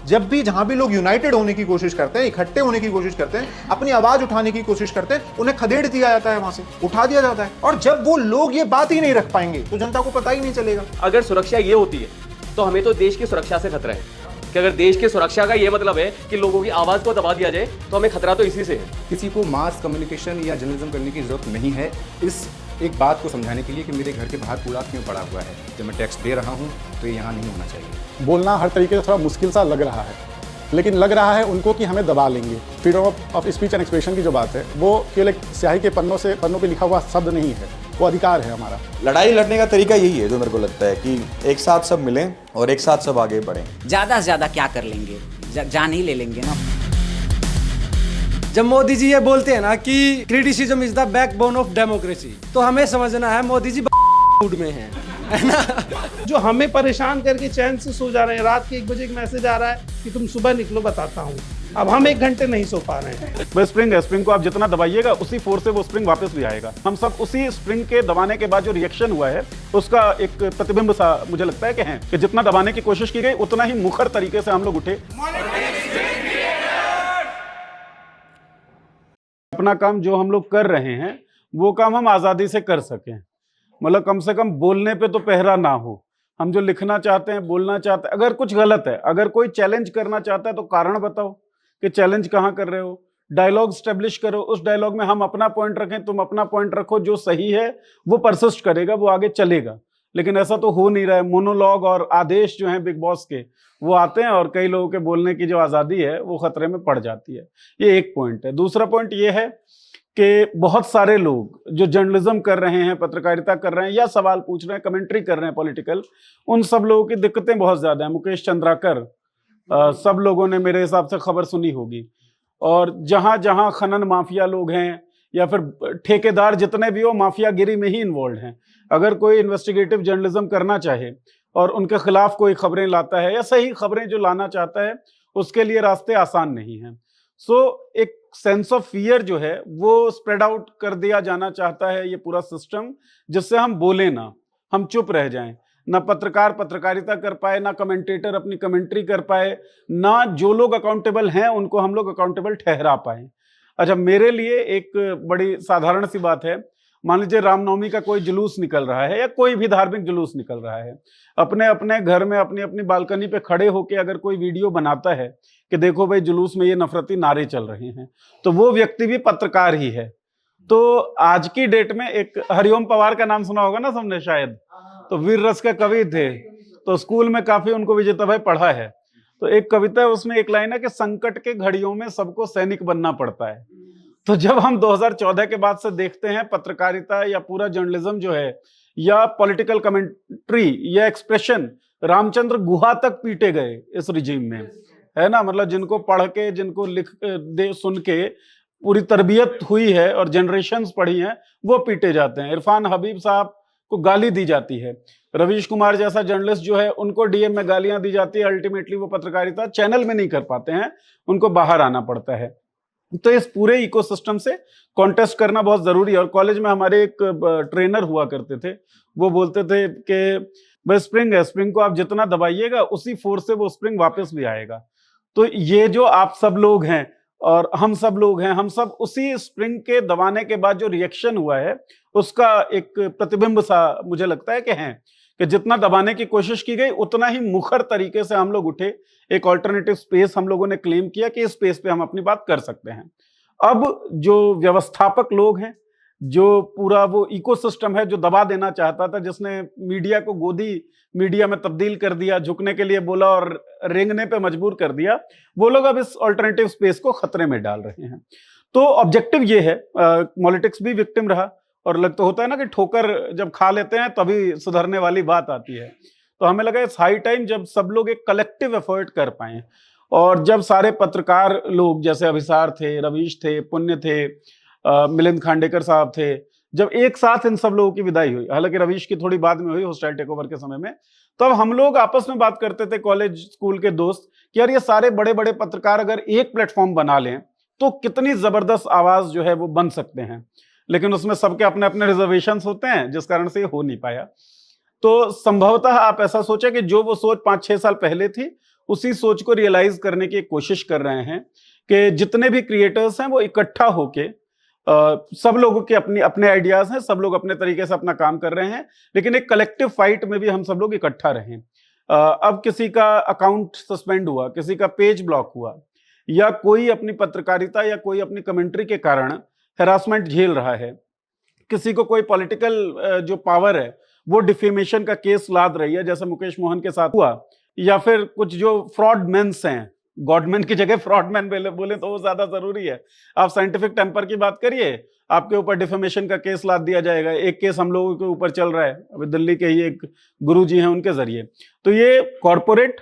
जब भी जहां भी लोग यूनाइटेड होने की कोशिश करते हैं, इकट्ठे होने की कोशिश करते हैं, अपनी आवाज उठाने की कोशिश करते हैं, उन्हें खदेड़ दिया जाता है, वहां से उठा दिया जाता है। और जब वो लोग ये बात ही नहीं रख पाएंगे तो जनता को पता ही नहीं चलेगा। अगर सुरक्षा ये होती है तो हमें तो देश की सुरक्षा से खतरा है कि अगर देश की सुरक्षा का ये मतलब है कि लोगों की आवाज को दबा दिया जाए तो हमें खतरा तो इसी से है। किसी को मास कम्युनिकेशन या जर्नलिज्म करने की जरूरत नहीं है इस एक बात को समझाने के लिए कि मेरे घर के बाहर कूड़ा क्यों पड़ा हुआ है, जब मैं टैक्स दे रहा हूँ तो ये यहाँ नहीं होना चाहिए। बोलना हर तरीके से थोड़ा मुश्किल सा लग रहा है, लेकिन लग रहा है उनको कि हमें दबा लेंगे। Freedom of speech and expression की जो बात है वो केवल एक स्याही के पन्नों पे लिखा हुआ शब्द नहीं है, वो अधिकार है हमारा। लड़ाई लड़ने का तरीका यही है जो मेरे को लगता है कि एक साथ सब मिलें और एक साथ सब आगे बढ़ें। ज़्यादा से ज़्यादा क्या कर लेंगे, जान ही ले लेंगे ना। जब मोदी जी ये बोलते हैं ना कि criticism is the backbone of democracy, तो हमें समझना है मोदी जी मूड में है ना। जो हमें परेशान करके चैन से सो जा रहे हैं, रात के 1 बजे एक मैसेज आ रहा है कि तुम सुबह निकलो बताता हूँ, अब हम 1 घंटे नहीं सो पा रहे हैं। वो स्प्रिंग है, स्प्रिंग को आप जितना दबाइएगा उसी फोर्स से वो स्प्रिंग वापस भी आएगा। हम सब उसी स्प्रिंग के दबाने के बाद जो रिएक्शन हुआ है उसका एक प्रतिबिंब सा मुझे लगता है कि है कि जितना दबाने की कोशिश की गई उतना ही मुखर तरीके से हम लोग उठे। अपना काम जो हम लोग कर रहे हैं वो काम हम आज़ादी से कर सकें, मतलब कम से कम बोलने पे तो पहरा ना हो। हम जो लिखना चाहते हैं, बोलना चाहते हैं, अगर कुछ गलत है, अगर कोई चैलेंज करना चाहता है तो कारण बताओ कि चैलेंज कहाँ कर रहे हो। डायलॉग स्टेब्लिश करो, उस डायलॉग में हम अपना पॉइंट रखें, तुम अपना पॉइंट रखो, जो सही है वो परसिस्ट करेगा, वो आगे चलेगा। लेकिन ऐसा तो हो नहीं रहा है। मोनोलॉग और आदेश जो हैं बिग बॉस के वो आते हैं और कई लोगों के बोलने की जो आज़ादी है वो खतरे में पड़ जाती है। ये एक पॉइंट है। दूसरा पॉइंट ये है कि बहुत सारे लोग जो जर्नलिज्म कर रहे हैं, पत्रकारिता कर रहे हैं या सवाल पूछ रहे हैं, कमेंट्री कर रहे हैं पॉलिटिकल, उन सब लोगों की दिक्कतें बहुत ज़्यादा हैं। मुकेश चंद्राकर, सब लोगों ने मेरे हिसाब से खबर सुनी होगी। और जहाँ जहाँ खनन माफिया लोग हैं या फिर ठेकेदार जितने भी हो, माफियागिरी में ही इन्वॉल्व हैं। अगर कोई इन्वेस्टिगेटिव जर्नलिज्म करना चाहे और उनके खिलाफ कोई खबरें लाता है या सही खबरें जो लाना चाहता है, उसके लिए रास्ते आसान नहीं हैं। एक सेंस ऑफ फियर जो है वो स्प्रेड आउट कर दिया जाना चाहता है ये पूरा सिस्टम, जिससे हम बोले ना, हम चुप रह जाएं। ना पत्रकार पत्रकारिता कर पाए, ना कमेंटेटर अपनी कमेंट्री कर पाए, ना जो लोग अकाउंटेबल हैं उनको हम लोग अकाउंटेबल ठहरा पाए। अच्छा, मेरे लिए एक बड़ी साधारण सी बात है, मान लीजिए रामनवमी का कोई जुलूस निकल रहा है या कोई भी धार्मिक जुलूस निकल रहा है, अपने अपने घर में अपनी अपनी बालकनी पे खड़े होके अगर कोई वीडियो बनाता है कि देखो भाई जुलूस में ये नफरती नारे चल रहे हैं, तो वो व्यक्ति भी पत्रकार ही है। तो आज की डेट में एक हरिओम पवार का नाम सुना होगा ना सबने शायद, तो वीर रस के कवि थे, तो स्कूल में काफी उनको विजेता भाई पढ़ा है। तो एक कविता है, उसमें एक लाइन है कि संकट के घड़ियों में सबको सैनिक बनना पड़ता है। तो जब हम 2014 के बाद से देखते हैं पत्रकारिता या पूरा जर्नलिज्म जो है या पॉलिटिकल कमेंट्री या एक्सप्रेशन, रामचंद्र गुहा तक पीटे गए इस रिजीम में, है ना। मतलब जिनको पढ़ के, जिनको लिख दे सुन के पूरी तरबियत हुई है और जनरेशन्स पढ़ी हैं, वो पीटे जाते हैं। इरफान हबीब साहब को गाली दी जाती है, रवीश कुमार जैसा जर्नलिस्ट जो है उनको डीएम में गालियां दी जाती है। अल्टीमेटली वो पत्रकारिता चैनल में नहीं कर पाते हैं, उनको बाहर आना पड़ता है। तो इस पूरे इकोसिस्टम से कॉन्टेस्ट करना बहुत जरूरी है। और कॉलेज में हमारे एक ट्रेनर हुआ करते थे, वो बोलते थे कि भाई स्प्रिंग है, स्प्रिंग को आप जितना दबाइएगा उसी फोर्स से वो स्प्रिंग वापस भी आएगा। तो ये जो आप सब लोग हैं और हम सब लोग हैं, हम सब उसी स्प्रिंग के दबाने के बाद जो रिएक्शन हुआ है उसका एक प्रतिबिंब सा मुझे लगता है कि है कि जितना दबाने की कोशिश की गई उतना ही मुखर तरीके से हम लोग उठे। एक ऑल्टरनेटिव स्पेस हम लोगों ने क्लेम किया कि इस स्पेस पे हम अपनी बात कर सकते हैं। अब जो व्यवस्थापक लोग हैं, जो पूरा वो इकोसिस्टम है जो दबा देना चाहता था, जिसने मीडिया को गोदी मीडिया में तब्दील कर दिया, झुकने के लिए बोला और रेंगने पे मजबूर कर दिया, वो लोग अब इस ऑल्टरनेटिव स्पेस को खतरे में डाल रहे हैं। तो ऑब्जेक्टिव ये है, पॉलिटिक्स भी विक्टिम रहा, और लगता होता है ना कि ठोकर जब खा लेते हैं तभी सुधरने वाली बात आती है। तो हमें लगा इट्स हाई टाइम जब सब लोग एक कलेक्टिव एफर्ट कर पाए, और जब सारे पत्रकार लोग जैसे अभिसार थे, रवीश थे, पुण्य थे, मिलिंद खांडेकर साहब थे, जब एक साथ इन सब लोगों की विदाई हुई, हालांकि रवीश की थोड़ी बाद में हुई हॉस्टाइल टेकओवर के समय में, तब हम लोग आपस में बात करते थे कॉलेज स्कूल के दोस्त कि यार ये सारे बड़े बड़े पत्रकार अगर एक प्लेटफॉर्म बना लें तो कितनी जबरदस्त आवाज जो है वो बन सकते हैं। लेकिन उसमें सबके अपने अपने रिजर्वेशंस होते हैं, जिस कारण से ये हो नहीं पाया। तो संभवतः आप ऐसा सोचे कि जो वो सोच 5-6 साल पहले थी उसी सोच को रियलाइज करने की कोशिश कर रहे हैं कि जितने भी क्रिएटर्स हैं वो इकट्ठा होके सब लोगों के अपनी अपने आइडियाज हैं, सब लोग अपने तरीके से अपना काम कर रहे हैं, लेकिन एक कलेक्टिव फाइट में भी हम सब लोग इकट्ठा रहें। अब किसी का अकाउंट सस्पेंड हुआ, किसी का पेज ब्लॉक हुआ, या कोई अपनी पत्रकारिता या कोई अपनी कमेंट्री के कारण हैरासमेंट झेल रहा है, किसी को कोई पॉलिटिकल जो पावर है वो डिफेमेशन का केस लाद रही है, जैसे मुकेश मोहन के साथ हुआ, या फिर कुछ जो फ्रॉडमैन्स हैं, गॉडमैन की जगह फ्रॉडमैन बोले तो वो ज्यादा जरूरी है। आप साइंटिफिक टेम्पर की बात करिए, आपके ऊपर डिफेमेशन का केस लाद दिया जाएगा। एक केस हम लोगों के ऊपर चल रहा है, अभी दिल्ली के ही एक गुरुजी हैं उनके जरिए। तो ये कॉरपोरेट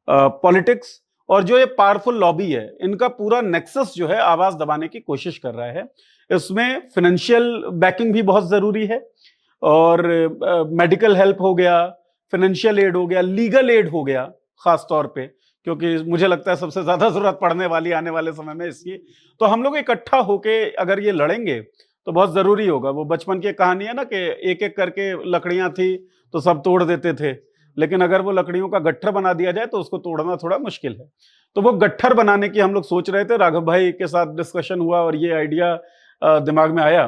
पॉलिटिक्स और जो ये पावरफुल लॉबी है, इनका पूरा नेक्सस जो है आवाज दबाने की कोशिश कर रहा है। इसमें फाइनेंशियल बैकिंग भी बहुत जरूरी है, और मेडिकल हेल्प हो गया, फाइनेंशियल एड हो गया, लीगल एड हो गया खास तौर पे, क्योंकि मुझे लगता है सबसे ज्यादा जरूरत पड़ने वाली आने वाले समय में इसकी। तो हम लोग इकट्ठा होके अगर ये लड़ेंगे तो बहुत जरूरी होगा। वो बचपन की कहानी है ना कि एक एक करके लकड़ियां थी तो सब तोड़ देते थे, लेकिन अगर वो लकड़ियों का गट्ठर बना दिया जाए तो उसको तोड़ना थोड़ा मुश्किल है। तो वो गट्ठर बनाने की हम लोग सोच रहे थे, राघव भाई के साथ डिस्कशन हुआ और ये आइडिया दिमाग में आया।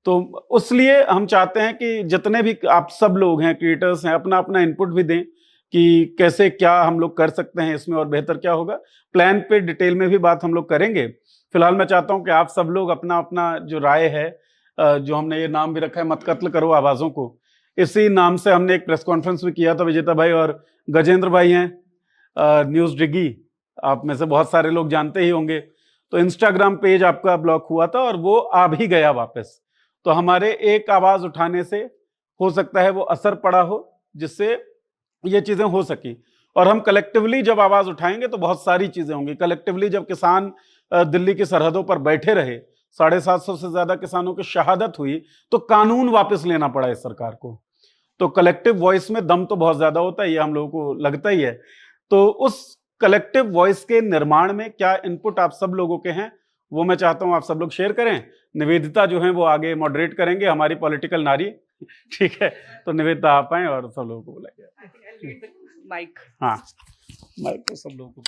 तो उसलिए हम चाहते हैं कि जितने भी आप सब लोग हैं, क्रिएटर्स हैं, अपना अपना इनपुट भी दें कि कैसे क्या हम लोग कर सकते हैं इसमें और बेहतर क्या होगा। प्लान पे डिटेल में भी बात हम लोग करेंगे। फिलहाल मैं चाहता हूं कि आप सब लोग अपना अपना जो राय है, जो हमने ये नाम भी रखा है मत कत्ल करो आवाजों को, इसी नाम से हमने एक प्रेस कॉन्फ्रेंस भी किया था। विजेता भाई और गजेंद्र भाई हैं न्यूज डिगी, आप में से बहुत सारे लोग जानते ही होंगे। तो इंस्टाग्राम पेज आपका ब्लॉक हुआ था और वो आ भी गया वापस। तो हमारे एक आवाज उठाने से हो सकता है वो असर पड़ा हो, जिससे ये चीजें हो सकी। और हम कलेक्टिवली जब आवाज उठाएंगे तो बहुत सारी चीजें होंगी। कलेक्टिवली जब किसान दिल्ली की सरहदों पर बैठे रहे, 750 से ज्यादा किसानों की शहादत हुई, तो कानून वापस लेना पड़ा इस सरकार को। तो कलेक्टिव वॉइस में दम तो बहुत ज्यादा होता है, ये हम लोगों को लगता ही है। तो उस कलेक्टिव वॉइस के निर्माण में क्या इनपुट आप सब लोगों के हैं, वो मैं चाहता हूं आप सब लोग शेयर करें। निवेदिता जो है वो आगे मॉडरेट करेंगे, हमारी पॉलिटिकल नारी, ठीक है। तो निवेदिता आप आए और सब लोगों को बुलाइए। माइक, हाँ माइक तो सब लोगों को।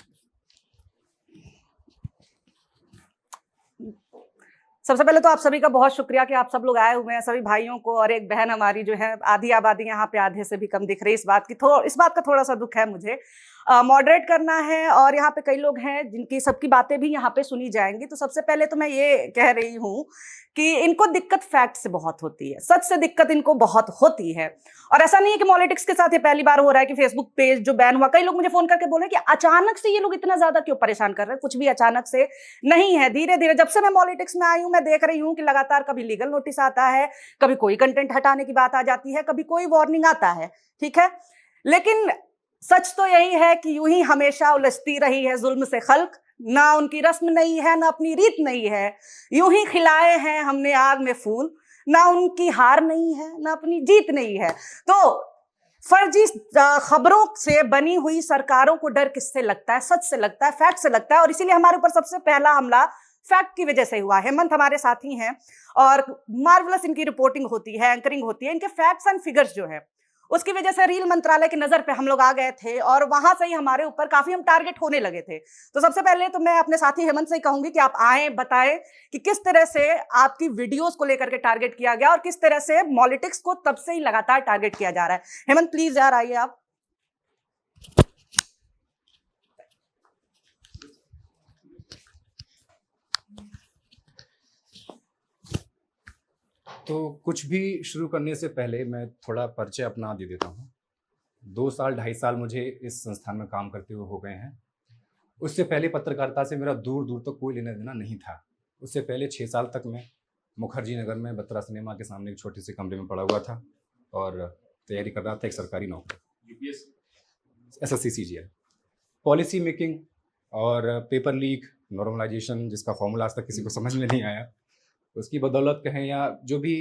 सबसे पहले तो आप सभी का बहुत शुक्रिया कि आप सब लोग आए हुए हैं, सभी भाइयों को। और एक बहन हमारी जो है, आधी आबादी यहाँ पे आधे से भी कम दिख रही, इस बात का थोड़ा सा दुख है मुझे। मॉडरेट करना है और यहाँ पे कई लोग हैं जिनकी सबकी बातें भी यहाँ पे सुनी जाएंगी। तो सबसे पहले तो मैं ये कह रही हूँ कि इनको दिक्कत फैक्ट से बहुत होती है, सच से दिक्कत इनको बहुत होती है। और ऐसा नहीं है कि पॉलिटिक्स के साथ ये पहली बार हो रहा है कि फेसबुक पेज जो बैन हुआ, कई लोग मुझे फोन करके बोले कि अचानक से ये लोग इतना ज्यादा क्यों परेशान कर रहे हैं। कुछ भी अचानक से नहीं है, धीरे धीरे जब से मैं पॉलिटिक्स में आई हूँ मैं देख रही हूँ कि लगातार कभी लीगल नोटिस आता है, कभी कोई कंटेंट हटाने की बात आ जाती है, कभी कोई वार्निंग आता है, ठीक है। लेकिन सच तो यही है कि यूं ही हमेशा उलझती रही है जुल्म से खल्क, ना उनकी रस्म नहीं है, ना अपनी रीत नहीं है। यूं ही खिलाए हैं हमने आग में फूल, ना उनकी हार नहीं है, ना अपनी जीत नहीं है। तो फर्जी खबरों से बनी हुई सरकारों को डर किससे लगता है? सच से लगता है, फैक्ट से लगता है। और इसीलिए हमारे ऊपर सबसे पहला हमला फैक्ट की वजह से हुआ। हेमंत हमारे साथी हैं और मार्वलस इनकी रिपोर्टिंग होती है, एंकरिंग होती है, इनके फैक्ट्स एंड फिगर्स जो है उसकी वजह से रील मंत्रालय की नजर पे हम लोग आ गए थे और वहां से ही हमारे ऊपर काफी हम टारगेट होने लगे थे। तो सबसे पहले तो मैं अपने साथी हेमंत से ही कहूंगी कि आप आए, बताएं कि किस तरह से आपकी वीडियोस को लेकर के टारगेट किया गया और किस तरह से पॉलिटिक्स को तब से ही लगातार टारगेट किया जा रहा है। हेमंत प्लीज यार आइए आप। तो कुछ भी शुरू करने से पहले मैं थोड़ा परिचय अपना दे देता हूँ। 2 साल 2.5 साल मुझे इस संस्थान में काम करते हुए हो गए हैं। उससे पहले पत्रकारिता से मेरा दूर दूर तक कोई लेना देना नहीं था। उससे पहले 6 साल तक मैं मुखर्जी नगर में बत्रा सिनेमा के सामने एक छोटे से कमरे में पड़ा हुआ था और तैयारी कर रहा था एक सरकारी नौकरी, SSC CGL। पॉलिसी मेकिंग और पेपर लीक, नॉर्मलाइजेशन, जिसका फॉर्मूला आज तक किसी को समझ में नहीं आया, उसकी बदौलत कहें या जो भी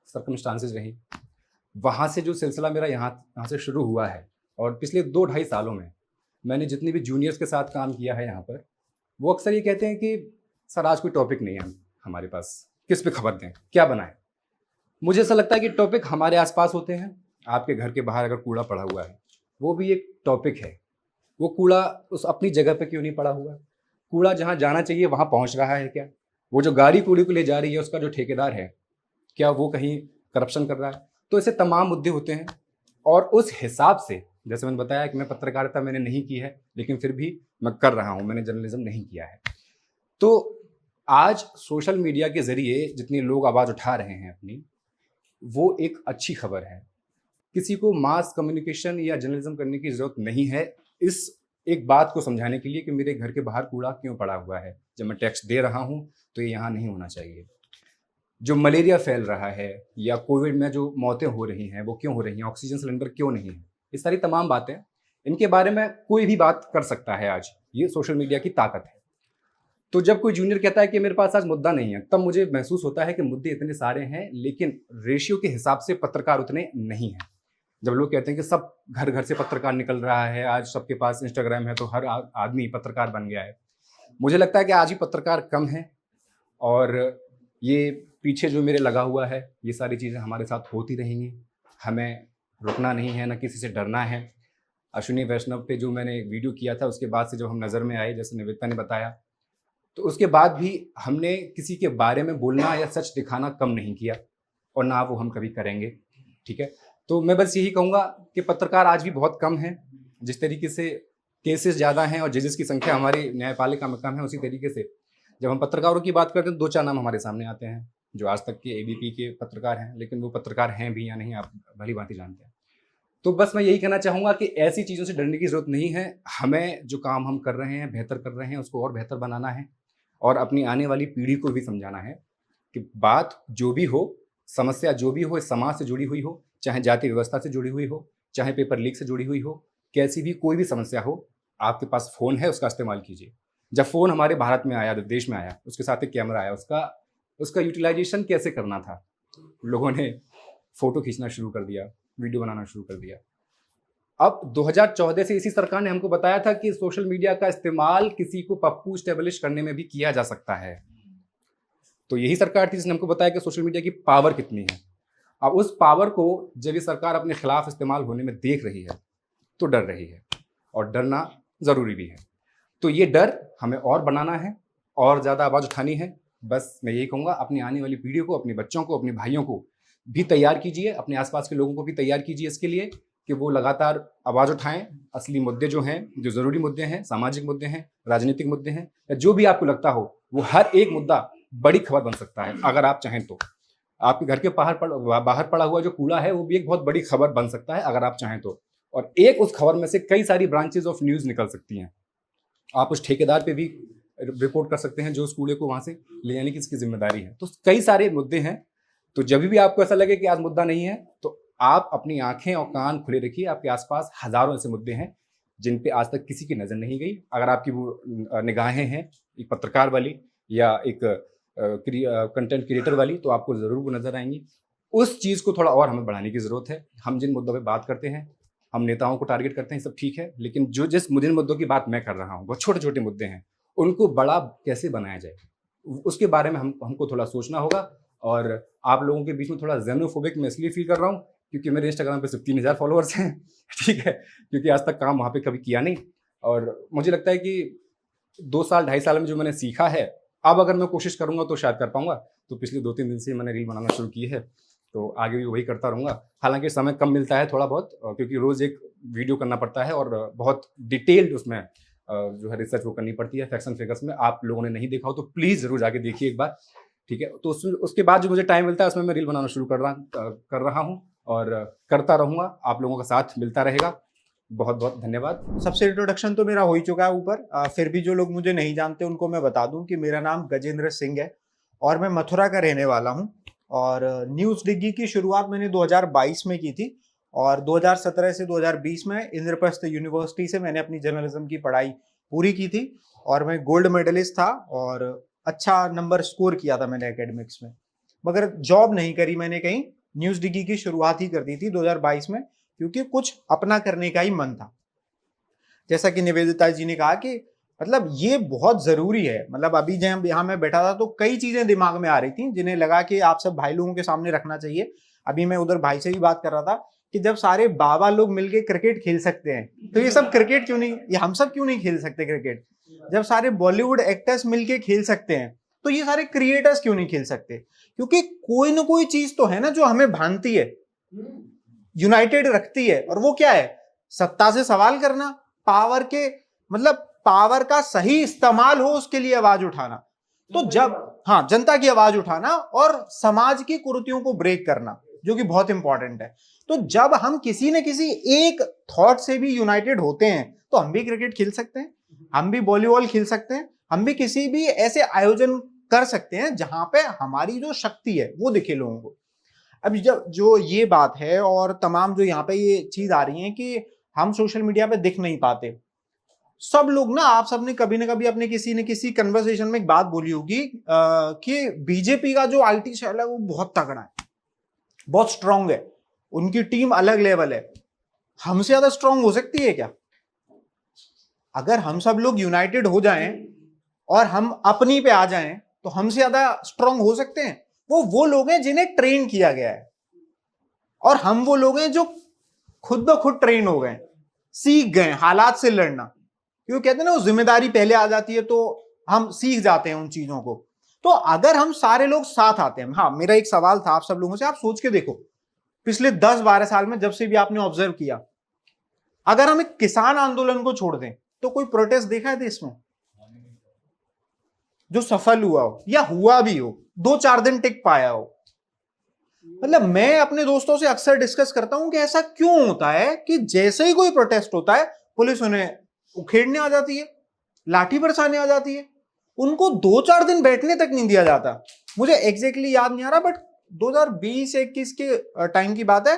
सर्कमस्टांसेस रही, वहाँ से जो सिलसिला मेरा यहाँ से शुरू हुआ है। और पिछले 2-2.5 सालों में मैंने जितने भी जूनियर्स के साथ काम किया है यहाँ पर, वो अक्सर ये कहते हैं कि सर आज कोई टॉपिक नहीं है हमारे पास, किस पे खबर दें, क्या बनाएं। मुझे ऐसा लगता है कि टॉपिक हमारे आसपास होते हैं। आपके घर के बाहर अगर कूड़ा पड़ा हुआ है वो भी एक टॉपिक है। वो कूड़ा उस अपनी जगह पे क्यों नहीं पड़ा हुआ? कूड़ा जहाँ जाना चाहिए वहाँ पहुँच रहा है क्या? वो जो गाड़ी कूड़े को ले जा रही है उसका जो ठेकेदार है, क्या वो कहीं करप्शन कर रहा है? तो ऐसे तमाम मुद्दे होते हैं और उस हिसाब से, जैसे मैंने बताया कि मैं पत्रकारिता मैंने नहीं की है, लेकिन फिर भी मैं कर रहा हूँ, मैंने जर्नलिज्म नहीं किया है। तो आज सोशल मीडिया के ज़रिए जितने लोग आवाज़ उठा रहे हैं अपनी, वो एक अच्छी खबर है। किसी को मास कम्युनिकेशन या जर्नलिज्म करने की ज़रूरत नहीं है इस एक बात को समझाने के लिए कि मेरे घर के बाहर कूड़ा क्यों पड़ा हुआ है। जब मैं टैक्स दे रहा हूँ तो ये यहाँ नहीं होना चाहिए। जो मलेरिया फैल रहा है या कोविड में जो मौतें हो रही हैं वो क्यों हो रही हैं, ऑक्सीजन सिलेंडर क्यों नहीं है, ये सारी तमाम बातें, इनके बारे में कोई भी बात कर सकता है आज। ये सोशल मीडिया की ताकत है। तो जब कोई जूनियर कहता है कि मेरे पास आज मुद्दा नहीं है, तब मुझे महसूस होता है कि मुद्दे इतने सारे हैं लेकिन रेशियो के हिसाब से पत्रकार उतने नहीं हैं। जब लोग कहते हैं कि सब घर घर से पत्रकार निकल रहा है, आज सबके पास इंस्टाग्राम है तो हर आदमी पत्रकार बन गया है, मुझे लगता है कि आज ही पत्रकार कम है। और ये पीछे जो मेरे लगा हुआ है, ये सारी चीज़ें हमारे साथ होती रहेंगी। हमें रुकना नहीं है, ना किसी से डरना है। अश्विनी वैष्णव पे जो मैंने वीडियो किया था उसके बाद से जब हम नज़र में आए, जैसे निवेदिता ने बताया, तो उसके बाद भी हमने किसी के बारे में बोलना या सच दिखाना कम नहीं किया और ना वो हम कभी करेंगे। ठीक है, तो मैं बस यही कहूँगा कि पत्रकार आज भी बहुत कम हैं। जिस तरीके से केसेस ज़्यादा हैं और जजेस की संख्या हमारी न्यायपालिका में कम है, उसी तरीके से जब हम पत्रकारों की बात करते हैं तो 2-4 नाम हमारे सामने आते हैं जो आज तक के एबीपी के पत्रकार हैं, लेकिन वो पत्रकार हैं भी या नहीं आप भली भांति जानते हैं। तो बस मैं यही कहना चाहूँगा कि ऐसी चीज़ों से डरने की ज़रूरत नहीं है। हमें जो काम हम कर रहे हैं, बेहतर कर रहे हैं, उसको और बेहतर बनाना है और अपनी आने वाली पीढ़ी को भी समझाना है कि बात जो भी हो, समस्या जो भी हो, इस समाज से जुड़ी हुई हो, चाहे जाति व्यवस्था से जुड़ी हुई हो, चाहे पेपर लीक से जुड़ी हुई हो, कैसी भी कोई भी समस्या हो, आपके पास फ़ोन है, उसका इस्तेमाल कीजिए। जब फ़ोन हमारे भारत में आया, जब देश में आया, उसके साथ एक कैमरा आया, उसका यूटिलाइजेशन कैसे करना था। लोगों ने फ़ोटो खींचना शुरू कर दिया, वीडियो बनाना शुरू कर दिया। अब 2014 से इसी सरकार ने हमको बताया था कि सोशल मीडिया का इस्तेमाल किसी को पप्पू स्टेब्लिश करने में भी किया जा सकता है। तो यही सरकार थी जिसने हमको बताया कि सोशल मीडिया की पावर कितनी है। अब उस पावर को जब ये सरकार अपने खिलाफ इस्तेमाल होने में देख रही है तो डर रही है और डरना ज़रूरी भी है। तो ये डर हमें और बनाना है और ज़्यादा आवाज़ उठानी है। बस मैं यही कहूँगा, अपनी आने वाली पीढ़ी को, अपने बच्चों को, अपने भाइयों को भी तैयार कीजिए, अपने आसपास के लोगों को भी तैयार कीजिए इसके लिए कि वो लगातार आवाज़ उठाएं। असली मुद्दे जो हैं, जो ज़रूरी मुद्दे हैं, सामाजिक मुद्दे हैं, राजनीतिक मुद्दे हैं, या जो भी आपको लगता हो, वो हर एक मुद्दा बड़ी खबर बन सकता है अगर आप चाहें तो। आपके घर के बाहर पड़ा हुआ जो कूड़ा है वो भी एक बहुत बड़ी खबर बन सकता है अगर आप चाहें तो। और एक उस खबर में से कई सारी ब्रांचेज ऑफ न्यूज़ निकल सकती हैं। आप उस ठेकेदार पे भी रिपोर्ट कर सकते हैं जो उस कूड़े को वहाँ से ले जाने की इसकी जिम्मेदारी है। तो कई सारे मुद्दे हैं। तो जब भी आपको ऐसा लगे कि आज मुद्दा नहीं है तो आप अपनी आंखें और कान खुले रखिए। आपके आसपास हज़ारों ऐसे मुद्दे हैं जिन पे आज तक किसी की नज़र नहीं गई। अगर आपकी वो निगाहें हैं एक पत्रकार वाली या एक कंटेंट क्रिएटर वाली, तो आपको ज़रूर वो नज़र आएंगी। उस चीज़ को थोड़ा और हमें बढ़ाने की ज़रूरत है। हम जिन मुद्दों पे बात करते हैं, हम नेताओं को टारगेट करते हैं, सब ठीक है, लेकिन जिन मुद्दों की बात मैं कर रहा हूँ वो छोटे छोटे मुद्दे हैं, उनको बड़ा कैसे बनाया जाए उसके बारे में हमको थोड़ा सोचना होगा। और आप लोगों के बीच में थोड़ा ज़ेनोफोबिक मैं इसलिए फील कर रहा हूँ क्योंकि मेरे इंस्टाग्राम पे सिर्फ 3000 फॉलोअर्स हैं। ठीक है, क्योंकि आज तक काम वहाँ पे कभी किया नहीं। और मुझे लगता है कि 2 साल 2.5 साल में जो मैंने सीखा है, अब अगर मैं कोशिश करूँगा तो शायद कर पाऊँगा। तो पिछले 2-3 दिन से मैंने रील बनाना शुरू की है, तो आगे भी वही करता रहूँगा। हालांकि समय कम मिलता है थोड़ा बहुत, क्योंकि रोज़ एक वीडियो करना पड़ता है और बहुत डिटेल्ड उसमें जो है रिसर्च वो करनी पड़ती है फैक्ट्स एंड फिगर्स में। आप लोगों ने नहीं देखा हो तो प्लीज़ ज़रूर जाके देखिए एक बार। ठीक है, तो उसके बाद जो मुझे टाइम मिलता है उसमें मैं रील बनाना शुरू कर रहा हूँ और करता रहूँगा। आप लोगों का साथ मिलता रहेगा। बहुत बहुत धन्यवाद। सबसे इंट्रोडक्शन तो मेरा हो ही चुका है ऊपर। फिर भी जो लोग मुझे नहीं जानते उनको मैं बता दूं कि मेरा नाम गजेंद्र सिंह है और मैं मथुरा का रहने वाला हूं। और न्यूज़ डिग्गी की शुरुआत मैंने 2022 में की थी और 2017 से 2020 में इंद्रप्रस्थ यूनिवर्सिटी से मैंने अपनी जर्नलिज्म की पढ़ाई पूरी की थी और मैं गोल्ड मेडलिस्ट था और अच्छा नंबर स्कोर किया था मैंने एकेडमिक्स में, मगर जॉब नहीं करी मैंने कहीं। न्यूज़ डिग्गी की शुरुआत ही कर दी थी 2022 में, क्योंकि कुछ अपना करने का ही मन था। जैसा कि निवेदिता जी ने कहा कि मतलब ये बहुत ज़रूरी है। मतलब अभी जब यहाँ मैं बैठा था तो कई चीज़ें दिमाग में आ रही थी जिन्हें लगा कि आप सब भाई लोगों के सामने रखना चाहिए। अभी मैं उधर भाई से भी बात कर रहा था कि जब सारे बाबा लोग मिलके क्रिकेट खेल सकते हैं तो ये सब क्रिकेट क्यों नहीं, ये हम सब क्यों नहीं खेल सकते क्रिकेट? जब सारे बॉलीवुड एक्टर्स मिलके खेल सकते हैं तो ये सारे क्रिएटर्स क्यों नहीं खेल सकते? क्योंकि कोई ना कोई चीज तो है ना जो हमें भानती है, यूनाइटेड रखती है, और वो क्या है? सत्ता से सवाल करना, पावर के मतलब पावर का सही इस्तेमाल हो उसके लिए आवाज उठाना। तो जब जनता की आवाज उठाना और समाज की कुरीतियों को ब्रेक करना, जो कि बहुत इंपॉर्टेंट है। तो जब हम किसी न किसी एक थॉट से भी यूनाइटेड होते हैं तो हम भी क्रिकेट खेल सकते हैं, हम भी वॉलीबॉल खेल सकते हैं, हम भी किसी भी ऐसे आयोजन कर सकते हैं जहां पे हमारी जो शक्ति है वो दिखे लोगों को। अब जब जो ये बात है और तमाम जो यहाँ पे ये चीज आ रही है कि हम सोशल मीडिया पे दिख नहीं पाते, सब लोग ना, आप सबने कभी ना कभी अपने किसी न किसी कन्वर्सेशन में एक बात बोली होगी कि बीजेपी का जो आईटी सेल है वो बहुत तगड़ा है, बहुत स्ट्रांग है, उनकी टीम अलग लेवल है। हमसे ज्यादा स्ट्रांग हो सकती है क्या? अगर हम सब लोग यूनाइटेड हो जाएं और हम अपनी पे आ जाएं तो हमसे ज्यादा स्ट्रांग हो सकते हैं? वो लोग हैं जिन्हें ट्रेन किया गया है, और हम वो लोग हैं जो खुद ब खुद ट्रेन हो गए, सीख गए हालात से लड़ना। क्यों कहते हैं ना, वो जिम्मेदारी पहले आ जाती है तो हम सीख जाते हैं उन चीजों को। तो अगर हम सारे लोग साथ आते हैं, हाँ, मेरा एक सवाल था आप सब लोगों से, आप सोच के देखो पिछले 10-12 साल में जब से भी आपने ऑब्जर्व किया, अगर हम एक किसान आंदोलन को छोड़ दें तो कोई प्रोटेस्ट देखा है देश में जो सफल हुआ हो या हुआ भी हो, 2-4 दिन टिक पाया हो? मतलब मैं अपने दोस्तों से अक्सर डिस्कस करता हूं कि ऐसा क्यों होता है कि जैसे ही कोई प्रोटेस्ट होता है पुलिस उन्हें उखेड़ने आ जाती है, लाठी बरसाने आ जाती है, उनको 2-4 दिन बैठने तक नहीं दिया जाता। मुझे एग्जैक्टली याद नहीं आ रहा, बट 2020-21 के टाइम की बात है,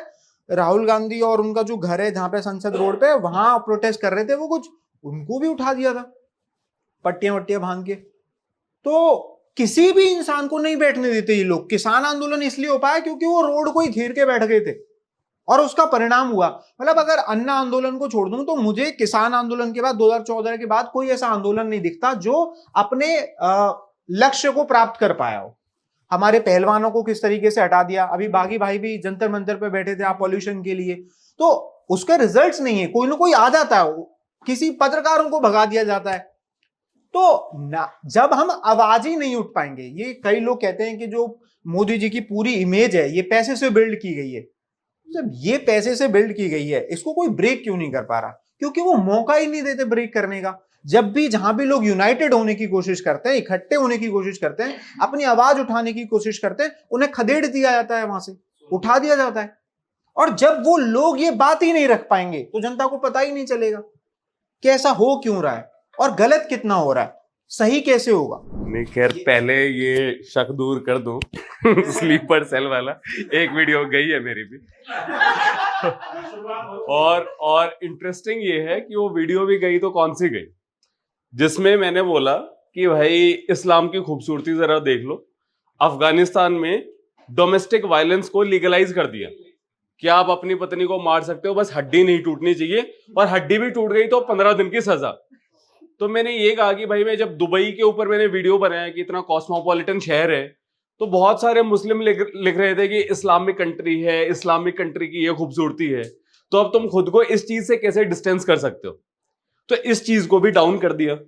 राहुल गांधी और उनका जो घर है जहां पे संसद रोड पे, वहां प्रोटेस्ट कर रहे थे वो कुछ, उनको भी उठा दिया था पट्टियां वट्टियां बांध के। तो किसी भी इंसान को नहीं बैठने देते ये लोग। किसान आंदोलन इसलिए हो पाया क्योंकि वो रोड को ही घेर के बैठ गए थे और उसका परिणाम हुआ। मतलब अगर अन्ना आंदोलन को छोड़ दूं तो मुझे किसान आंदोलन के बाद 2014 के बाद कोई ऐसा आंदोलन नहीं दिखता जो अपने लक्ष्य को प्राप्त कर पाया हो। हमारे पहलवानों को किस तरीके से हटा दिया, अभी बागी भाई भी जंतर मंतर पे बैठे थे आप पॉल्यूशन के लिए, तो उसके रिजल्ट्स नहीं है, कोई ना कोई आ जाता है, किसी पत्रकारों को भगा दिया जाता है। तो जब हम आवाज ही नहीं उठ पाएंगे, ये कई लोग कहते हैं कि जो मोदी जी की पूरी इमेज है ये पैसे से बिल्ड की गई है। जब ये पैसे से बिल्ड की गई है, इसको कोई ब्रेक क्यों नहीं कर पा रहा? क्योंकि वो मौका ही नहीं देते ब्रेक करने का। जब भी जहां भी लोग यूनाइटेड होने की कोशिश करते हैं, इकट्ठे होने की कोशिश करते हैं, अपनी आवाज उठाने की कोशिश करते हैं, उन्हें खदेड़ दिया जाता है, वहां से उठा दिया जाता है। और जब वो लोग ये बात ही नहीं रख पाएंगे तो जनता को पता ही नहीं चलेगा कि ऐसा हो क्यों रहा है और गलत कितना हो रहा है, सही कैसे होगा। नहीं, खैर पहले ये शक दूर कर दूं स्लीपर सेल वाला एक वीडियो गई है मेरी भी और इंटरेस्टिंग ये है कि वो वीडियो भी गई तो कौन सी गई, जिसमें मैंने बोला कि भाई इस्लाम की खूबसूरती जरा देख लो। अफगानिस्तान में डोमेस्टिक वायलेंस को लीगलाइज कर दिया कि आप अपनी पत्नी को मार सकते हो, बस हड्डी नहीं टूटनी चाहिए, और हड्डी भी टूट गई तो 15 दिन की सजा। तो मैंने ये कहा कि भाई, मैं जब दुबई के ऊपर मैंने वीडियो बनाया कि इतना कॉस्मोपॉलिटन शहर है, तो बहुत सारे मुस्लिम लिख रहे थे कि इस्लामिक कंट्री है, इस्लामिक कंट्री की ये खूबसूरती है, तो अब तुम खुद को इस चीज से कैसे डिस्टेंस कर सकते हो? तो इस चीज को भी डाउन कर दिया।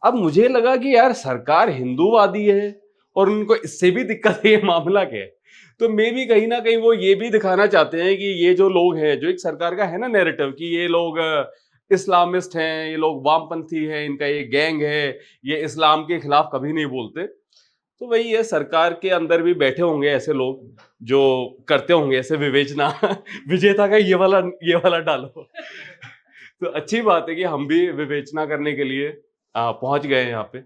अब मुझे लगा कि यार सरकार हिंदूवादी है और उनको इससे भी दिक्कत है, ये मामला क्या है? तो मे भी कहीं ना कहीं वो ये भी दिखाना चाहते हैं कि ये जो लोग हैं, जो एक सरकार का है ना नैरेटिव कि ये लोग इस्लामिस्ट हैं, ये लोग वामपंथी हैं, इनका ये गैंग है, ये इस्लाम के खिलाफ कभी नहीं बोलते। तो वही है, सरकार के अंदर भी बैठे होंगे ऐसे लोग जो करते होंगे ऐसे विवेचना विजेता का ये वाला डालो तो अच्छी बात है कि हम भी विवेचना करने के लिए पहुंच गए यहाँ पे,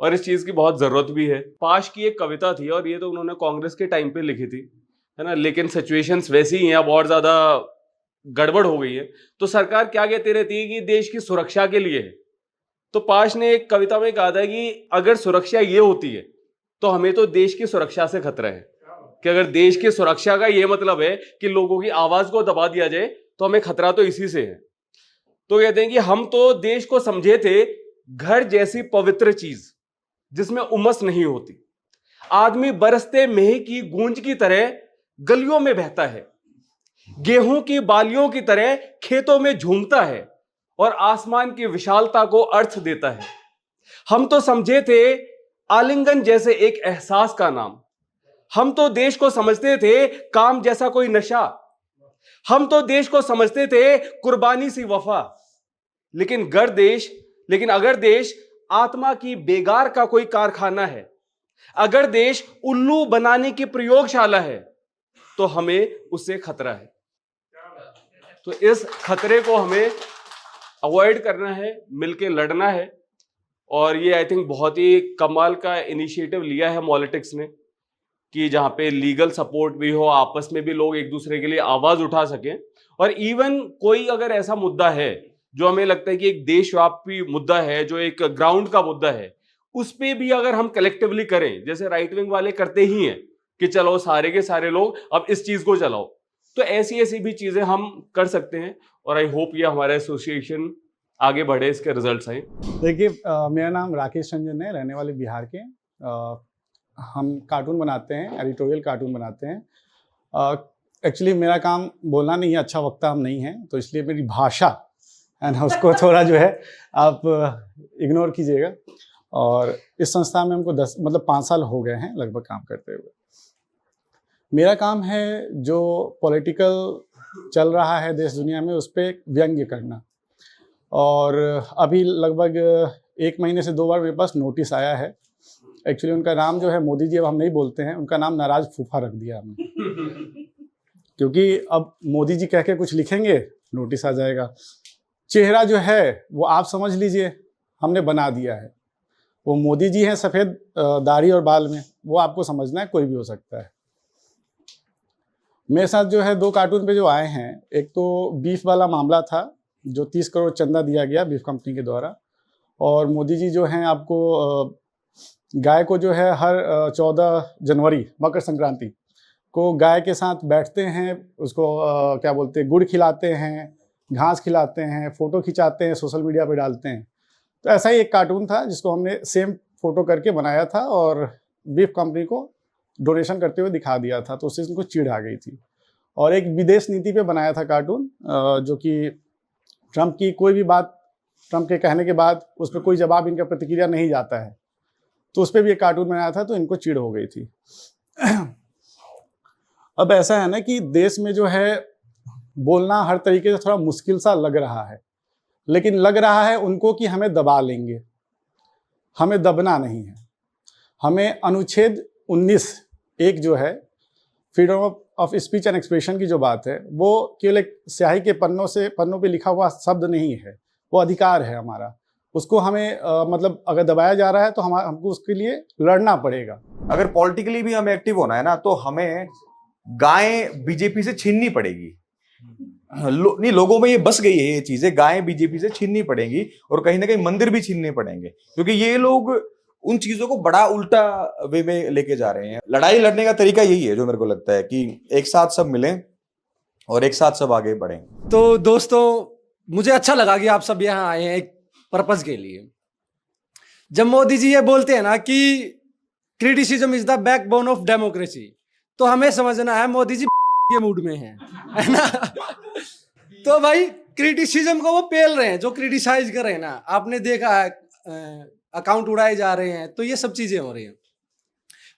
और इस चीज की बहुत जरूरत भी है। पाश की एक कविता थी और ये तो उन्होंने कांग्रेस के टाइम पे लिखी थी, है ना, लेकिन सिचुएशंस वैसी ही हैं, अब और ज्यादा गड़बड़ हो गई है। तो सरकार क्या कहती रहती है कि देश की सुरक्षा के लिए है, तो पाश ने एक कविता में कहा था कि अगर सुरक्षा ये होती है तो हमें तो देश की सुरक्षा से खतरा है, कि अगर देश की सुरक्षा का ये मतलब है कि लोगों की आवाज को दबा दिया जाए तो हमें खतरा तो इसी से है। तो कहते हैं कि हम तो देश को समझे थे घर जैसी पवित्र चीज जिसमें उमस नहीं होती, आदमी बरसते मेह की गूंज की तरह गलियों में बहता है, गेहूं की बालियों की तरह खेतों में झूमता है और आसमान की विशालता को अर्थ देता है। हम तो समझे थे आलिंगन जैसे एक एहसास का नाम, हम तो देश को समझते थे काम जैसा कोई नशा, हम तो देश को समझते थे कुर्बानी सी वफा। लेकिन अगर देश आत्मा की बेगार का कोई कारखाना है, अगर देश उल्लू बनाने की प्रयोगशाला है, तो हमें उससे खतरा है। तो इस खतरे को हमें अवॉइड करना है, मिलके लड़ना है। और ये आई थिंक बहुत ही कमाल का इनिशिएटिव लिया है मॉलिटिक्स ने कि जहां पे लीगल सपोर्ट भी हो, आपस में भी लोग एक दूसरे के लिए आवाज उठा सकें। और इवन कोई अगर ऐसा मुद्दा है जो हमें लगता है कि एक देशव्यापी मुद्दा है, जो एक ग्राउंड का मुद्दा है, उस पे भी अगर हम कलेक्टिवली करें, जैसे राइट विंग वाले करते ही हैं कि चलो सारे के सारे लोग अब इस चीज को चलाओ, तो ऐसी भी चीजें हम कर सकते हैं। और आई होप ये हमारा एसोसिएशन आगे बढ़े, इसके रिजल्ट्स आए। देखिए, मेरा नाम राकेश रंजन है, रहने वाले बिहार के। हम कार्टून बनाते हैं, एडिटोरियल कार्टून बनाते हैं। एक्चुअली मेरा काम बोलना नहीं है, अच्छा वक्ता हम नहीं हैं, तो इसलिए मेरी भाषा है ना, उसको थोड़ा जो है आप इग्नोर कीजिएगा। और इस संस्था में हमको 5 साल हो गए हैं लगभग काम करते हुए। मेरा काम है जो पॉलिटिकल चल रहा है देश दुनिया में, उस पर व्यंग्य करना। और अभी लगभग 1 महीने से 2 बार मेरे पास नोटिस आया है। एक्चुअली उनका नाम जो है मोदी जी अब हम नहीं बोलते हैं, उनका नाम नाराज फूफा रख दिया हमने क्योंकि अब मोदी जी कह के कुछ लिखेंगे, नोटिस आ जाएगा। चेहरा जो है वो आप समझ लीजिए हमने बना दिया है। वो मोदी जी हैं सफ़ेद दाढ़ी और बाल में, वो आपको समझना है, कोई भी हो सकता है। मेरे साथ जो है 2 कार्टून पे जो आए हैं, एक तो बीफ वाला मामला था जो 30 करोड़ चंदा दिया गया बीफ कंपनी के द्वारा। और मोदी जी जो हैं आपको गाय को जो है हर 14 जनवरी मकर संक्रांति को गाय के साथ बैठते हैं, उसको क्या बोलते हैं, गुड़ खिलाते हैं, घास खिलाते हैं, फ़ोटो खिंचाते हैं, सोशल मीडिया पे डालते हैं। तो ऐसा ही एक कार्टून था जिसको हमने सेम फ़ोटो करके बनाया था और बीफ कंपनी को डोनेशन करते हुए दिखा दिया था, तो उससे उनको चिढ़ आ गई थी। और एक विदेश नीति पे बनाया था कार्टून, जो कि ट्रंप की कोई भी बात, ट्रंप के कहने के बाद उस पर कोई जवाब, इनका प्रतिक्रिया नहीं जाता है, तो उस पर भी एक कार्टून बनाया था, तो इनको चिढ़ हो गई थी। अब ऐसा है ना कि देश में जो है बोलना हर तरीके से थोड़ा मुश्किल सा लग रहा है, लेकिन लग रहा है उनको कि हमें दबा लेंगे। हमें दबना नहीं है। हमें अनुच्छेद 19(1) जो है freedom of speech and expression की जो बात है, वो केवल एक स्याही के पन्नों पे लिखा हुआ शब्द नहीं है, वो अधिकार है हमारा। उसको हमें मतलब अगर दबाया जा रहा है तो हमको उसके लिए लड़ना पड़ेगा। अगर पॉलिटिकली भी हमें एक्टिव होना है ना, तो हमें गायें बीजेपी से छीननी पड़ेगी। नहीं, लोगों में ये बस गई है ये चीजें, गायें बीजेपी से छीननी पड़ेंगी और कहीं ना कहीं मंदिर भी छीनने पड़ेंगे, क्योंकि ये लोग उन चीजों को बड़ा उल्टा वे में लेके जा रहे हैं। लड़ाई लड़ने का तरीका यही है जो मेरे को लगता है, कि एक साथ सब मिलें और एक साथ सब आगे बढ़ें। तो दोस्तों, मुझे अच्छा लगा कि आप सब यहाँ आए हैं एक पर्पज के लिए। जब मोदी जी ये बोलते हैं ना कि criticism is the backbone of democracy, तो हमें समझना है मोदी जी के मूड में है ना। तो भाई क्रिटिसिज्म को वो पेल रहे हैं, जो क्रिटिसाइज कर रहे हैं ना, आपने देखा है अकाउंट उड़ाए जा रहे हैं, तो ये सब चीजें हो रही हैं।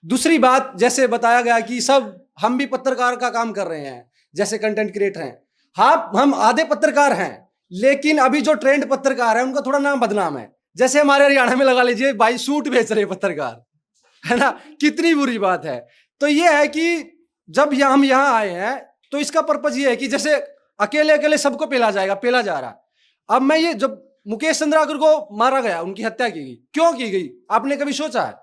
दूसरी बात, जैसे बताया गया कि सब हम भी पत्रकार का काम कर रहे हैं, जैसे कंटेंट क्रिएटर हैं। हाँ, हम आधे पत्रकार हैं, लेकिन अभी जो ट्रेंड पत्रकार है उनका थोड़ा नाम बदनाम है। जैसे हमारे हरियाणा में लगा लीजिए भाई सूट बेच रहे पत्रकार, है ना, कितनी बुरी बात है। तो ये है कि जब हम यहाँ आए हैं तो इसका पर्पज ये है कि जैसे अकेले अकेले सबको पेला जा रहा। अब मैं ये, जब मुकेश चंद्राकर को मारा गया, उनकी हत्या की गई, क्यों की गई, आपने कभी सोचा है?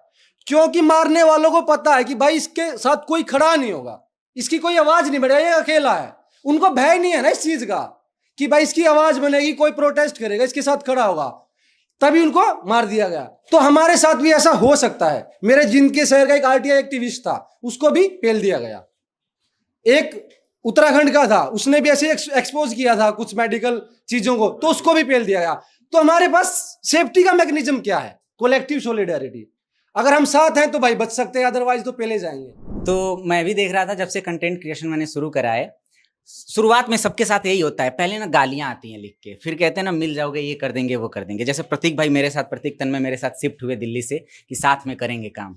क्योंकि मारने वालों को पता है कि भाई इसके साथ कोई खड़ा नहीं होगा, इसकी कोई आवाज नहीं बढ़ेगी, ये अकेला है। उनको भय नहीं है ना इस चीज का कि भाई इसकी आवाज बनेगी, कोई प्रोटेस्ट करेगा, इसके साथ खड़ा होगा, तभी उनको मार दिया गया। तो हमारे साथ भी ऐसा हो सकता है। मेरे जिनके शहर का एक आरटीआई एक्टिविस्ट था, उसको भी पेल दिया गया। एक उत्तराखंड का था, उसने भी ऐसे एक्सपोज किया था कुछ मेडिकल चीजों को, तो उसको भी पेल दिया गया। तो हमारे पास सेफ्टी का मैकेनिज्म क्या है? Collective solidarity. अगर हम साथ हैं तो भाई बच सकते हैं, अदरवाइज तो पेले जाएंगे। तो मैं भी देख रहा था, जब से कंटेंट क्रिएशन मैंने शुरू करा है, शुरुआत में सबके साथ यही होता है, पहले ना गालियां आती हैं लिख के, फिर कहते हैं ना मिल जाओगे, ये कर देंगे वो कर देंगे। जैसे प्रतीक भाई मेरे साथ, प्रतीक तन्मय मेरे साथ शिफ्ट हुए दिल्ली से कि साथ में करेंगे काम,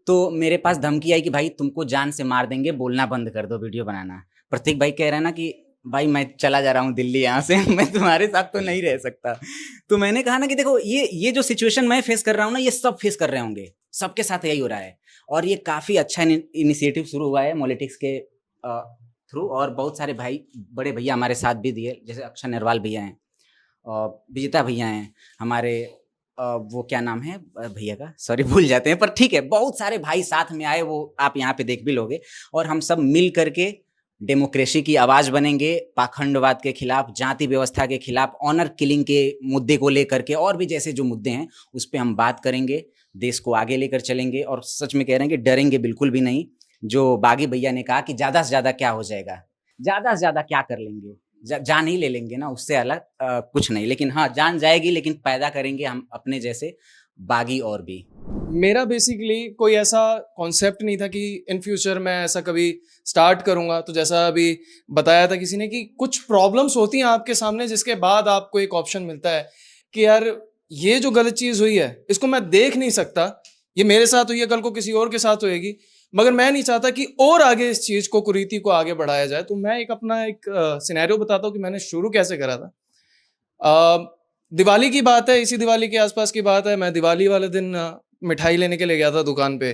तो मेरे पास धमकी आई कि भाई तुमको जान से मार देंगे, बोलना बंद कर दो, वीडियो बनाना। प्रतीक भाई कह रहे हैं ना कि भाई मैं चला जा रहा हूँ दिल्ली यहाँ से, मैं तुम्हारे साथ तो नहीं रह सकता। तो मैंने कहा ना कि देखो ये जो सिचुएशन मैं फेस कर रहा हूँ ना, ये सब फेस कर रहे होंगे, सबके साथ यही हो रहा है। और ये काफ़ी अच्छा इनिशिएटिव शुरू हुआ है मॉलिटिक्स के थ्रू, और बहुत सारे भाई बड़े भैया हमारे साथ भी दिए, जैसे अक्षय नरवाल भैया हैं, विजेता भैया हैं हमारे, वो क्या नाम है भैया का, सॉरी भूल जाते हैं, पर ठीक है, बहुत सारे भाई साथ में आए, वो आप यहाँ पे देख भी लोगे। और हम सब मिल करके डेमोक्रेसी की आवाज़ बनेंगे, पाखंडवाद के खिलाफ, जाति व्यवस्था के खिलाफ, ऑनर किलिंग के मुद्दे को लेकर के, और भी जैसे जो मुद्दे हैं उस पर हम बात करेंगे, देश को आगे लेकर चलेंगे। और सच में कह रहे हैं कि डरेंगे बिल्कुल भी नहीं। जो बागी भैया ने कहा कि ज़्यादा से ज़्यादा क्या हो जाएगा, ज़्यादा से ज़्यादा क्या कर लेंगे, जान ही ले लेंगे ना, उससे अलग कुछ नहीं। लेकिन हाँ, जान जाएगी, लेकिन पैदा करेंगे हम अपने जैसे बागी और भी। मेरा बेसिकली कोई ऐसा कॉन्सेप्ट नहीं था कि इन फ्यूचर मैं ऐसा कभी स्टार्ट करूंगा। तो जैसा अभी बताया था किसी ने कि कुछ प्रॉब्लम्स होती हैं आपके सामने, जिसके बाद आपको एक ऑप्शन मिलता है कि यार ये जो गलत चीज़ हुई है इसको मैं देख नहीं सकता, ये मेरे साथ हुई है, कल को किसी और के साथ होएगी, मगर मैं नहीं चाहता कि और आगे इस चीज़ को, कुरीति को आगे बढ़ाया जाए। तो मैं अपना एक सिनेरियो बताता हूँ कि मैंने शुरू कैसे करा था। दिवाली की बात है, इसी दिवाली के आसपास की बात है। मैं दिवाली वाले दिन मिठाई लेने के लिए गया था दुकान पे,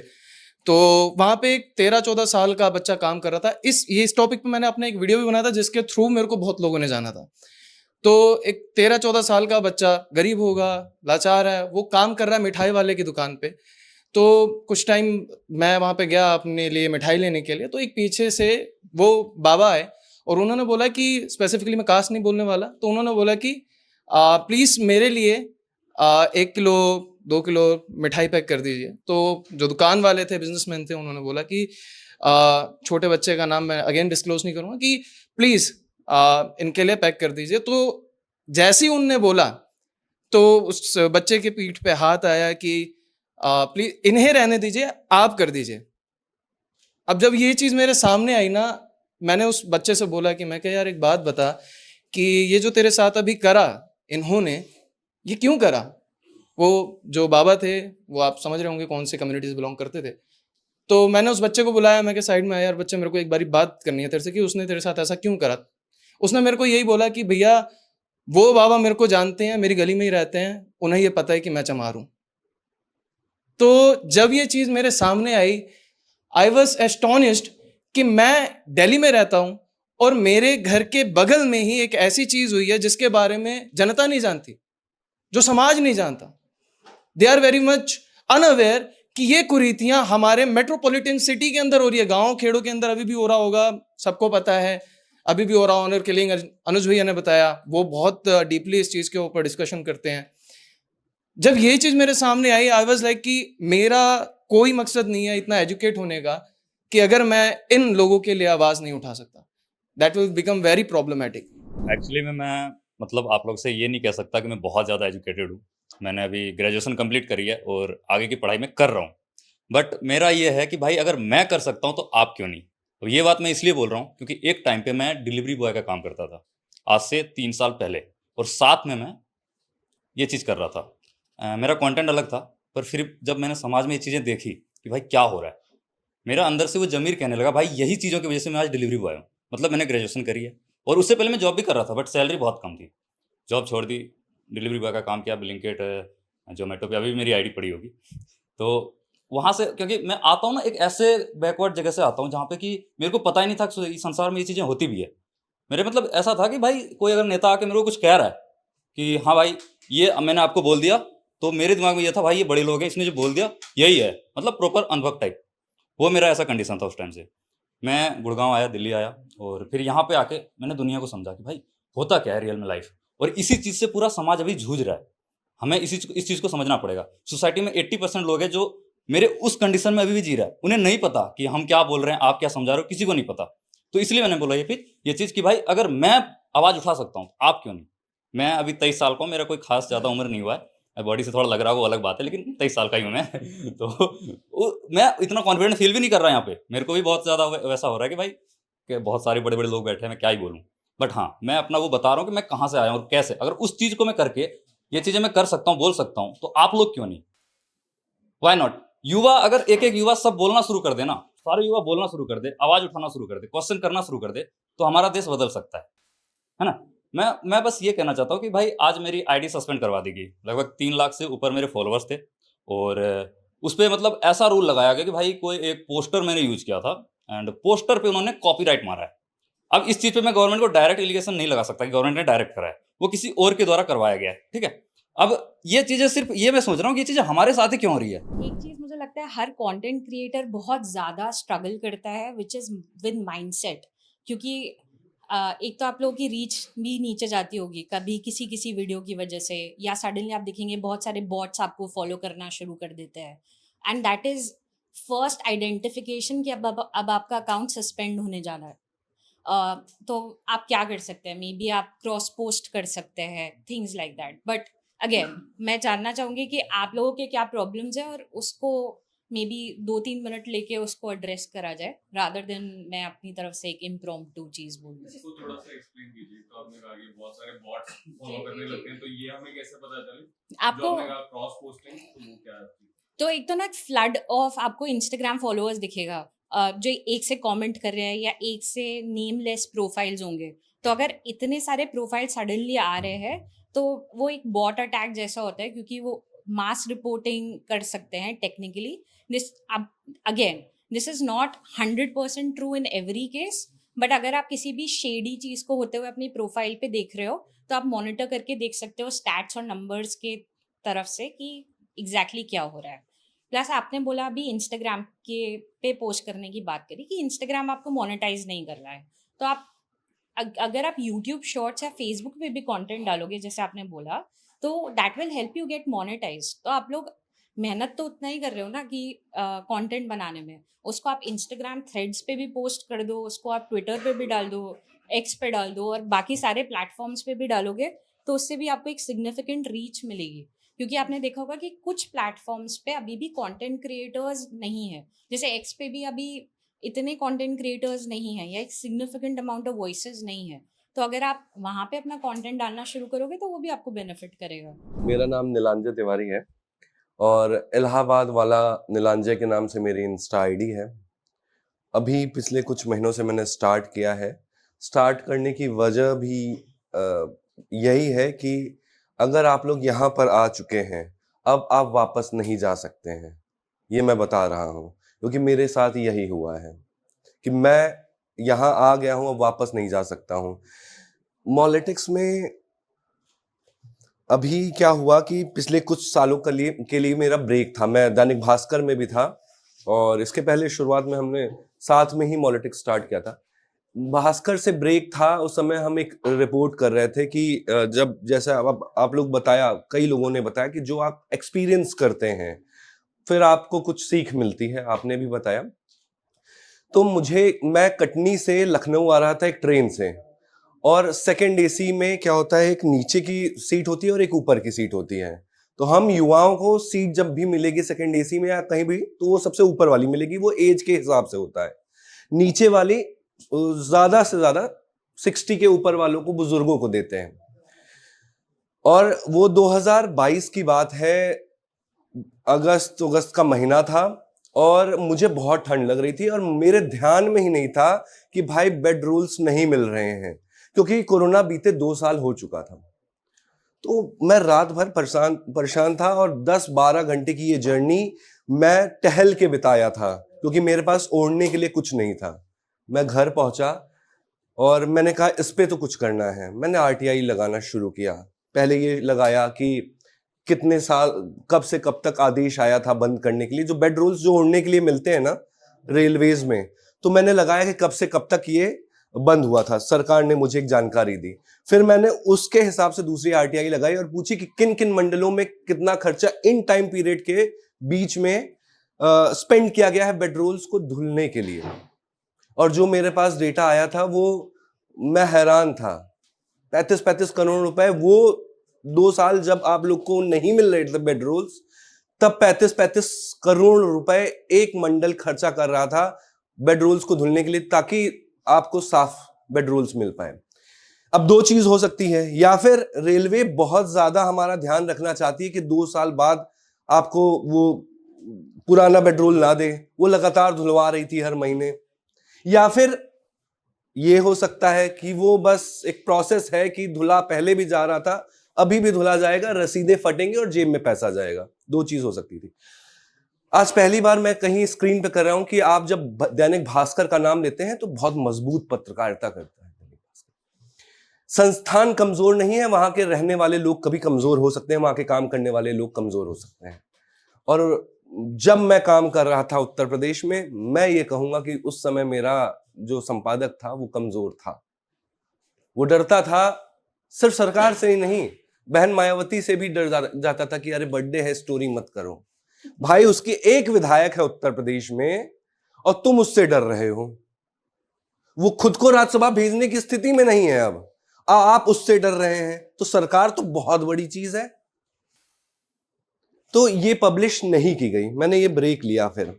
तो वहाँ पे एक 13-14 साल का बच्चा काम कर रहा था। इस टॉपिक पे मैंने अपना एक वीडियो भी बनाया था, जिसके थ्रू मेरे को बहुत लोगों ने जाना था। तो एक 13-14 साल का बच्चा, गरीब होगा, लाचार है, वो काम कर रहा है मिठाई वाले की दुकान पे। तो कुछ टाइम मैं वहाँ पे गया अपने लिए मिठाई लेने के लिए, तो एक पीछे से वो बाबा आए और उन्होंने बोला कि, स्पेसिफिकली मैं कास्ट नहीं बोलने वाला, तो उन्होंने बोला कि प्लीज़ मेरे लिए 1 किलो 2 किलो मिठाई पैक कर दीजिए। तो जो दुकान वाले थे, बिजनेसमैन थे, उन्होंने बोला कि छोटे बच्चे का नाम मैं अगेन डिस्क्लोज नहीं करूँगा, कि प्लीज़ इनके लिए पैक कर दीजिए। तो जैसे ही उनने बोला तो उस बच्चे के पीठ पे हाथ आया कि प्लीज इन्हें रहने दीजिए, आप कर दीजिए। अब जब ये चीज़ मेरे सामने आई ना, मैंने उस बच्चे से बोला कि मैं क्या यार एक बात बता कि ये जो तेरे साथ अभी करा इन्होंने, ये क्यों करा? वो जो बाबा थे वो आप समझ रहे होंगे कौन से कम्युनिटी से बिलोंग करते थे। तो मैंने उस बच्चे को बुलाया, मैं क्या साइड में आया, यार बच्चे मेरे को एक बारी बात करनी है तेरे से कि उसने तेरे साथ ऐसा क्यों करा। उसने मेरे को यही बोला कि भैया वो बाबा मेरे को जानते हैं, मेरी गली में ही रहते हैं, उन्हें ये पता है कि मैं चमार हूँ। तो जब ये चीज़ मेरे सामने आई, आई वॉज एस्टोनिश्ड कि मैं दिल्ली में रहता हूँ और मेरे घर के बगल में ही एक ऐसी चीज़ हुई है जिसके बारे में जनता नहीं जानती, जो समाज नहीं जानता। They are very much unaware कि ये कुरीतियाँ हमारे मेट्रोपॉलिटन सिटी के अंदर हो रही है। गाँव खेड़ों के अंदर अभी भी हो रहा होगा, सबको पता है, अभी भी हो रहा। ऑनर किलिंग, अनुज भैया ने बताया, वो बहुत डीपली इस चीज़ के ऊपर डिस्कशन करते हैं। जब ये चीज़ मेरे सामने आई, आई वाज लाइक कि मेरा कोई मकसद नहीं है इतना एजुकेट होने का कि अगर मैं इन लोगों के लिए आवाज़ नहीं उठा सकता, that will become very problematic. Actually मैं मतलब आप लोग से ये नहीं कह सकता कि मैं बहुत ज़्यादा एजुकेटेड हूँ। मैंने अभी ग्रेजुएशन कंप्लीट करी है और आगे की पढ़ाई में कर रहा हूँ। बट मेरा ये है कि भाई अगर मैं कर सकता हूँ तो आप क्यों नहीं। तो ये बात मैं इसलिए बोल रहा हूँ क्योंकि एक टाइम पे मैं डिलीवरी बॉय का काम करता था, आज से 3 साल पहले, और साथ में मैं ये चीज़ कर रहा था। मेरा कंटेंट अलग था, पर फिर जब मैंने समाज में ये चीज़ें देखी कि भाई क्या हो रहा है, मेरा अंदर से वो ज़मीर कहने लगा भाई यही चीज़ों की वजह से मैं आज डिलीवरी बॉय हूँ। मतलब मैंने ग्रेजुएशन करी है और उससे पहले मैं जॉब भी कर रहा था, बट सैलरी बहुत कम थी। जॉब छोड़ दी, डिलीवरी बॉय का काम किया, ब्लिंकिट, जोमेटो पे अभी भी मेरी आईडी पड़ी होगी। तो वहाँ से, क्योंकि मैं आता हूँ ना एक ऐसे बैकवर्ड जगह से आता हूँ जहाँ पे कि मेरे को पता ही नहीं था कि इस संसार में ये चीज़ें होती भी है। मेरे मतलब ऐसा था कि भाई कोई अगर नेता आके मेरे को कुछ कह रहा है कि हाँ भाई ये मैंने आपको बोल दिया, तो मेरे दिमाग में ये था भाई ये बड़े लोग हैं, इसने जो बोल दिया यही है, मतलब प्रॉपर अनुभव टाइप। वो मेरा ऐसा कंडीशन था उस टाइम से। मैं गुड़गांव आया, दिल्ली आया, और फिर यहाँ पे आके मैंने दुनिया को समझा कि भाई होता क्या है रियल में लाइफ, और इसी चीज़ से पूरा समाज अभी जूझ रहा है। हमें इस चीज़ को समझना पड़ेगा। सोसाइटी में 80% लोग हैं जो मेरे उस कंडीशन में अभी भी जी रहा है, उन्हें नहीं पता कि हम क्या बोल रहे हैं, आप क्या समझा रहे हो, किसी को नहीं पता। तो इसलिए मैंने बोला ये चीज़ कि भाई अगर मैं आवाज़ उठा सकता हूँ आप क्यों नहीं। मैं अभी 23 साल का हूँ, मेरा कोई खास ज़्यादा उम्र नहीं हुआ है, बॉडी से थोड़ा लग रहा है वो अलग बात है, लेकिन 23 साल का ही हूँ मैं। तो मैं इतना कॉन्फिडेंट फील भी नहीं कर रहा यहाँ पे। मेरे को भी बहुत ज़्यादा वैसा हो रहा है कि भाई के बहुत सारे बड़े बड़े लोग बैठे हैं, मैं क्या ही बोलूँ। बट हाँ, मैं अपना वो बता रहा हूँ कि मैं कहाँ से आया हूँ और कैसे। अगर उस चीज़ को मैं करके ये चीज़ें मैं कर सकता हूँ, बोल सकता हूँ, तो आप लोग क्यों नहीं? Why not? युवा, अगर एक एक युवा सब बोलना शुरू कर दे ना, सारे युवा बोलना शुरू कर दे, आवाज उठाना शुरू कर दे, क्वेश्चन करना शुरू कर दे, तो हमारा देश बदल सकता है ना? मैं बस ये कहना चाहता हूँ कि भाई आज मेरी आईडी सस्पेंड करवा दी गई। लगभग 3 लाख से ऊपर मेरे फॉलोअर्स थे और उस पे मतलब ऐसा रूल लगाया गया कि भाई कोई एक पोस्टर मैंने यूज किया था एंड पोस्टर पे उन्होंने कॉपीराइट मारा है। अब इस चीज पे मैं गवर्नमेंट को डायरेक्ट एलिगेशन नहीं लगा सकता कि गवर्नमेंट ने डायरेक्ट करा है, वो किसी और के द्वारा करवाया गया है, ठीक है। अब ये चीजें सिर्फ ये मैं सोच रहा हूँ कि ये चीजें हमारे साथ ही क्यों हो रही है। एक चीज मुझे लगता है हर कंटेंट क्रिएटर बहुत ज्यादा स्ट्रगल करता है विच इज विद माइंडसेट, क्योंकि एक तो आप लोगों की रीच भी नीचे जाती होगी कभी किसी वीडियो की वजह से, या सडनली आप देखेंगे बहुत सारे बॉट्स आपको फॉलो करना शुरू कर देते हैं and that is first identification कि अब आपका अकाउंट सस्पेंड होने जाना है। तो आप क्या कर सकते हैं? मे बी आप क्रॉस पोस्ट कर सकते हैं, things like that. But again मैं जानना चाहूँगी कि आप लोगों के क्या प्रॉब्लम्स है और उसको मे बी 2-3 मिनट लेके उसको एड्रेस करा जाए, रादर देन मैं अपनी तरफ से एक इम्प्रॉम्प्टू चीज बोल दूँ। इसको थोड़ा सा एक्सप्लेन कीजिए। तो आपने कहा कि बहुत सारे बॉट्स फॉलो करने लगते हैं, तो ये हमें कैसे पता चले? आपको जो आपने कहा क्रॉस पोस्टिंग, तो वो क्या है? तो एक तो ना फ्लड ऑफ आपको इंस्टाग्राम फॉलोअर्स दिखेगा जो एक से कमेंट कर रहे हैं या एक से नेमलेस प्रोफाइल्स होंगे। तो अगर इतने सारे प्रोफाइल सडनली आ रहे हैं तो वो एक बॉट अटैक जैसा होता है, क्योंकि वो मास रिपोर्टिंग कर सकते हैं technically. This is not 100% true in every case, but अगर आप किसी भी शेडी चीज को होते हुए अपनी प्रोफाइल पे देख रहे हो तो आप मॉनिटर करके देख सकते हो स्टैट्स और नंबर्स के तरफ से कि एग्जैक्टली क्या हो रहा है। प्लस आपने बोला अभी इंस्टाग्राम के पे पोस्ट करने की बात करी कि इंस्टाग्राम आपको मोनेटाइज नहीं कर रहा है, तो आप अगर आप यूट्यूब शॉर्ट्स या फेसबुक पे भी कंटेंट डालोगे जैसे आपने बोला, तो that will help you get monetize. तो आप लोग मेहनत तो उतना ही कर रहे हो ना कि कंटेंट बनाने में, उसको आप इंस्टाग्राम थ्रेड्स पे भी पोस्ट कर दो, उसको आप ट्विटर पे भी डाल दो, एक्स पे डाल दो और बाकी सारे प्लेटफॉर्म्स पे भी डालोगे, तो उससे भी आपको एक सिग्निफिकेंट रीच मिलेगी। क्योंकि आपने देखा होगा कि कुछ प्लेटफॉर्म्स पे अभी भी कंटेंट क्रिएटर्स नहीं है, जैसे एक्स पे भी अभी इतने कंटेंट क्रिएटर्स नहीं है या एक सिग्निफिकेंट अमाउंट ऑफ वॉइसेस नहीं है। तो अगर आप वहाँ पे अपना कंटेंट डालना शुरू करोगे तो वो भी आपको बेनिफिट करेगा। मेरा नाम नीलांजय तिवारी है और इलाहाबाद वाला नीलांजय के नाम से मेरी इंस्टा आईडी है। अभी पिछले कुछ महीनों से मैंने स्टार्ट किया है। स्टार्ट करने की वजह भी यही है कि अगर आप लोग यहाँ पर आ चुके हैं, अब आप वापस नहीं जा सकते हैं, ये मैं बता रहा हूँ, क्योंकि मेरे साथ यही हुआ है कि मैं यहाँ आ गया हूँ, अब वापस नहीं जा सकता हूँ। मॉलिटिक्स में अभी क्या हुआ कि पिछले कुछ सालों के लिए मेरा ब्रेक था। मैं दैनिक भास्कर में भी था और इसके पहले शुरुआत में हमने साथ में ही मॉलिटिक्स स्टार्ट किया था। भास्कर से ब्रेक था, उस समय हम एक रिपोर्ट कर रहे थे कि जब जैसे अब आप लोग बताया, कई लोगों ने बताया कि जो आप एक्सपीरियंस करते हैं फिर आपको कुछ सीख मिलती है, आपने भी बताया। तो मैं कटनी से लखनऊ आ रहा था एक ट्रेन से, और सेकंड एसी में क्या होता है, एक नीचे की सीट होती है और एक ऊपर की सीट होती है। तो हम युवाओं को सीट जब भी मिलेगी सेकंड एसी में या कहीं भी, तो वो सबसे ऊपर वाली मिलेगी, वो एज के हिसाब से होता है। नीचे वाली ज्यादा से ज्यादा 60 के ऊपर वालों को, बुजुर्गों को देते हैं। और वो 2022 की बात है, अगस्त का महीना था और मुझे बहुत ठंड लग रही थी और मेरे ध्यान में ही नहीं था कि भाई बेड रूल्स नहीं मिल रहे हैं, क्योंकि कोरोना बीते 2 साल हो चुका था। तो मैं रात भर परेशान था और 10-12 घंटे की ये जर्नी मैं टहल के बिताया था, क्योंकि मेरे पास ओढ़ने के लिए कुछ नहीं था। मैं घर पहुंचा और मैंने कहा इस पे तो कुछ करना है। मैंने आरटीआई लगाना शुरू किया। पहले ये लगाया कि कितने साल, कब से कब तक आदेश आया था बंद करने के लिए, जो बेड रूल्स जो ओढ़ने के लिए मिलते हैं ना रेलवेज में, तो मैंने लगाया कि कब से कब तक ये बंद हुआ था। सरकार ने मुझे एक जानकारी दी, फिर मैंने उसके हिसाब से दूसरी आरटीआई लगाई और पूछी कि किन किन मंडलों में कितना खर्चा इन टाइम पीरियड के बीच में स्पेंड किया गया है बेड रूल्स को धुलने के लिए। और जो मेरे पास डेटा आया था वो मैं हैरान था। 35 करोड़ रुपए, वो 2 साल जब आप लोग को नहीं मिल रहे थे बेड रूल्स, तब 35 करोड़ रुपए एक मंडल खर्चा कर रहा था बेड रूल्स को धुलने के लिए, ताकि आपको साफ बेड रूल्स मिल पाए। अब दो चीज हो सकती है, या फिर रेलवे बहुत ज्यादा हमारा ध्यान रखना चाहती है कि 2 साल बाद आपको वो पुराना बेड रूल ना दे, वो लगातार धुलवा रही थी हर महीने, या फिर ये हो सकता है कि वो बस एक प्रोसेस है कि धुला पहले भी जा रहा था, अभी भी धुला जाएगा, रसीदें फटेंगे और जेब में पैसा जाएगा। दो चीज हो सकती थी। आज पहली बार मैं कहीं स्क्रीन पे कर रहा हूं कि आप जब दैनिक भास्कर का नाम लेते हैं तो बहुत मजबूत पत्रकारिता करता है दैनिक भास्कर। संस्थान कमजोर नहीं है, वहां के रहने वाले लोग कभी कमजोर हो सकते हैं, वहां के काम करने वाले लोग कमजोर हो सकते हैं। और जब मैं काम कर रहा था उत्तर प्रदेश में, मैं ये कहूंगा कि उस समय मेरा जो संपादक था वो कमजोर था। वो डरता था, सिर्फ सरकार से ही नहीं, बहन मायावती से भी डर जाता था कि अरे बर्थडे है, स्टोरी मत करो। भाई उसकी एक विधायक है उत्तर प्रदेश में और तुम उससे डर रहे हो। वो खुद को राज्यसभा भेजने की स्थिति में नहीं है अब, आप उससे डर रहे हैं, तो सरकार तो बहुत बड़ी चीज है। तो ये पब्लिश नहीं की गई, मैंने ये ब्रेक लिया। फिर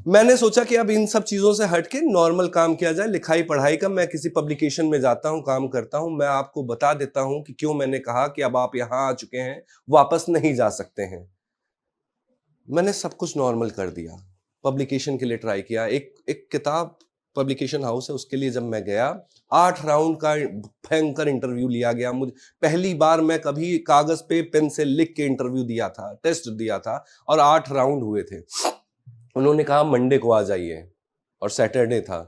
मैंने सोचा कि अब इन सब चीजों से हटके नॉर्मल काम किया जाए, लिखाई पढ़ाई का। मैं किसी पब्लिकेशन में जाता हूं, काम करता हूं, मैं आपको बता देता हूं कि क्यों मैंने कहा कि अब आप यहां आ चुके हैं, वापस नहीं जा सकते हैं। मैंने सब कुछ नॉर्मल कर दिया, पब्लिकेशन के लिए ट्राई किया। एक किताब पब्लिकेशन हाउस है, उसके लिए जब मैं गया, 8 राउंड का भयंकर इंटरव्यू लिया गया। मुझे पहली बार मैं कभी कागज पे पेन से लिख के इंटरव्यू दिया था, टेस्ट दिया था, और 8 राउंड हुए थे। उन्होंने कहा मंडे को आ जाइए, और सैटरडे था,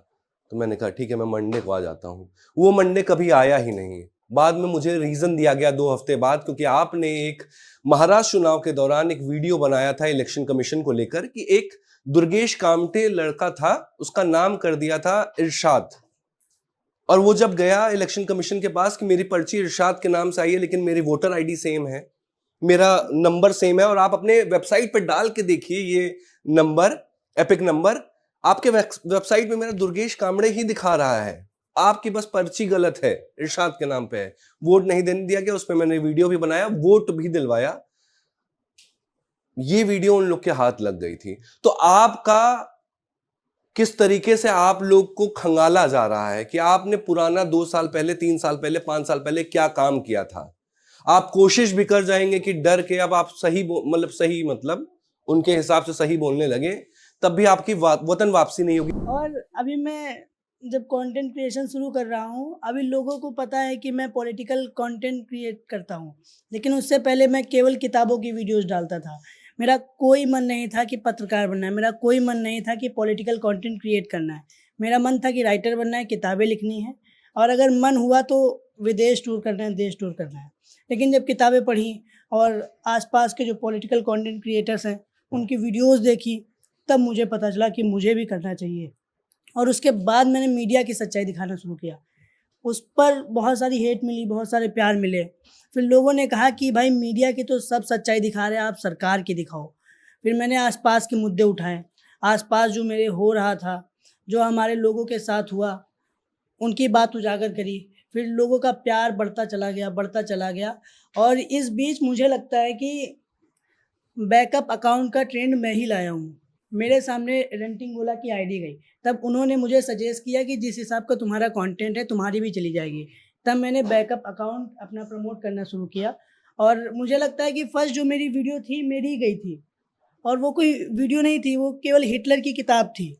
तो मैंने कहा ठीक है मैं मंडे को आ जाता हूँ। वो मंडे कभी आया ही नहीं। बाद में मुझे रीजन दिया गया 2 हफ्ते बाद, क्योंकि आपने एक महाराष्ट्र चुनाव के दौरान एक वीडियो बनाया था इलेक्शन कमीशन को लेकर कि एक दुर्गेश कामटे लड़का था, उसका नाम कर दिया था इरशाद, और वो जब गया इलेक्शन कमीशन के पास कि मेरी पर्ची इरशाद के नाम से आई है लेकिन मेरी वोटर आईडी सेम है, मेरा नंबर सेम है, और आप अपने वेबसाइट पर डाल के देखिए ये नंबर, एपिक नंबर, आपके वेबसाइट में मेरा दुर्गेश कामड़े ही दिखा रहा है, आपकी बस पर्ची गलत है, इरशाद के नाम पे है। वोट नहीं देने दिया गया, उस पर मैंने वीडियो भी बनाया, वोट भी दिलवाया। ये वीडियो उन लोग के हाथ लग गई थी। तो आपका किस तरीके से आप लोग को खंगाला जा रहा है कि आपने पुराना 2 साल पहले, 3 साल पहले, 5 साल पहले क्या काम किया था। आप कोशिश भी कर जाएंगे कि डर के अब आप सही मतलब उनके हिसाब से सही बोलने लगे, तब भी आपकी वतन वापसी नहीं होगी। और अभी मैं जब कंटेंट क्रिएशन शुरू कर रहा हूँ, अभी लोगों को पता है कि मैं पॉलिटिकल कंटेंट क्रिएट करता हूँ, लेकिन उससे पहले मैं केवल किताबों की वीडियोस डालता था। मेरा कोई मन नहीं था कि पत्रकार बनना है, मेरा कोई मन नहीं था कि पॉलिटिकल कंटेंट क्रिएट करना है। मेरा मन था कि राइटर बनना है, किताबें लिखनी है, और अगर मन हुआ तो विदेश टूर करना है, देश टूर करना है। लेकिन जब किताबें पढ़ी और आसपास के जो पॉलिटिकल कंटेंट क्रिएटर्स हैं उनकी वीडियोस देखी, तब मुझे पता चला कि मुझे भी करना चाहिए। और उसके बाद मैंने मीडिया की सच्चाई दिखाना शुरू किया। उस पर बहुत सारी हेट मिली, बहुत सारे प्यार मिले। फिर लोगों ने कहा कि भाई मीडिया की तो सब सच्चाई दिखा रहे हैं, आप सरकार की दिखाओ। फिर मैंने आसपास के मुद्दे उठाए, आसपास जो मेरे हो रहा था, जो हमारे लोगों के साथ हुआ, उनकी बात उजागर करी। फिर लोगों का प्यार बढ़ता चला गया। और इस बीच मुझे लगता है कि बैकअप अकाउंट का ट्रेंड मैं ही लाया हूँ। मेरे सामने रेंटिंग गोला की आईडी गई, तब उन्होंने मुझे सजेस्ट किया कि जिस हिसाब का तुम्हारा कंटेंट है तुम्हारी भी चली जाएगी। तब मैंने बैकअप अकाउंट अपना प्रमोट करना शुरू किया, और मुझे लगता है कि फर्स्ट जो मेरी वीडियो थी मेरी ही गई थी, और वो कोई वीडियो नहीं थी, वो केवल हिटलर की किताब थी।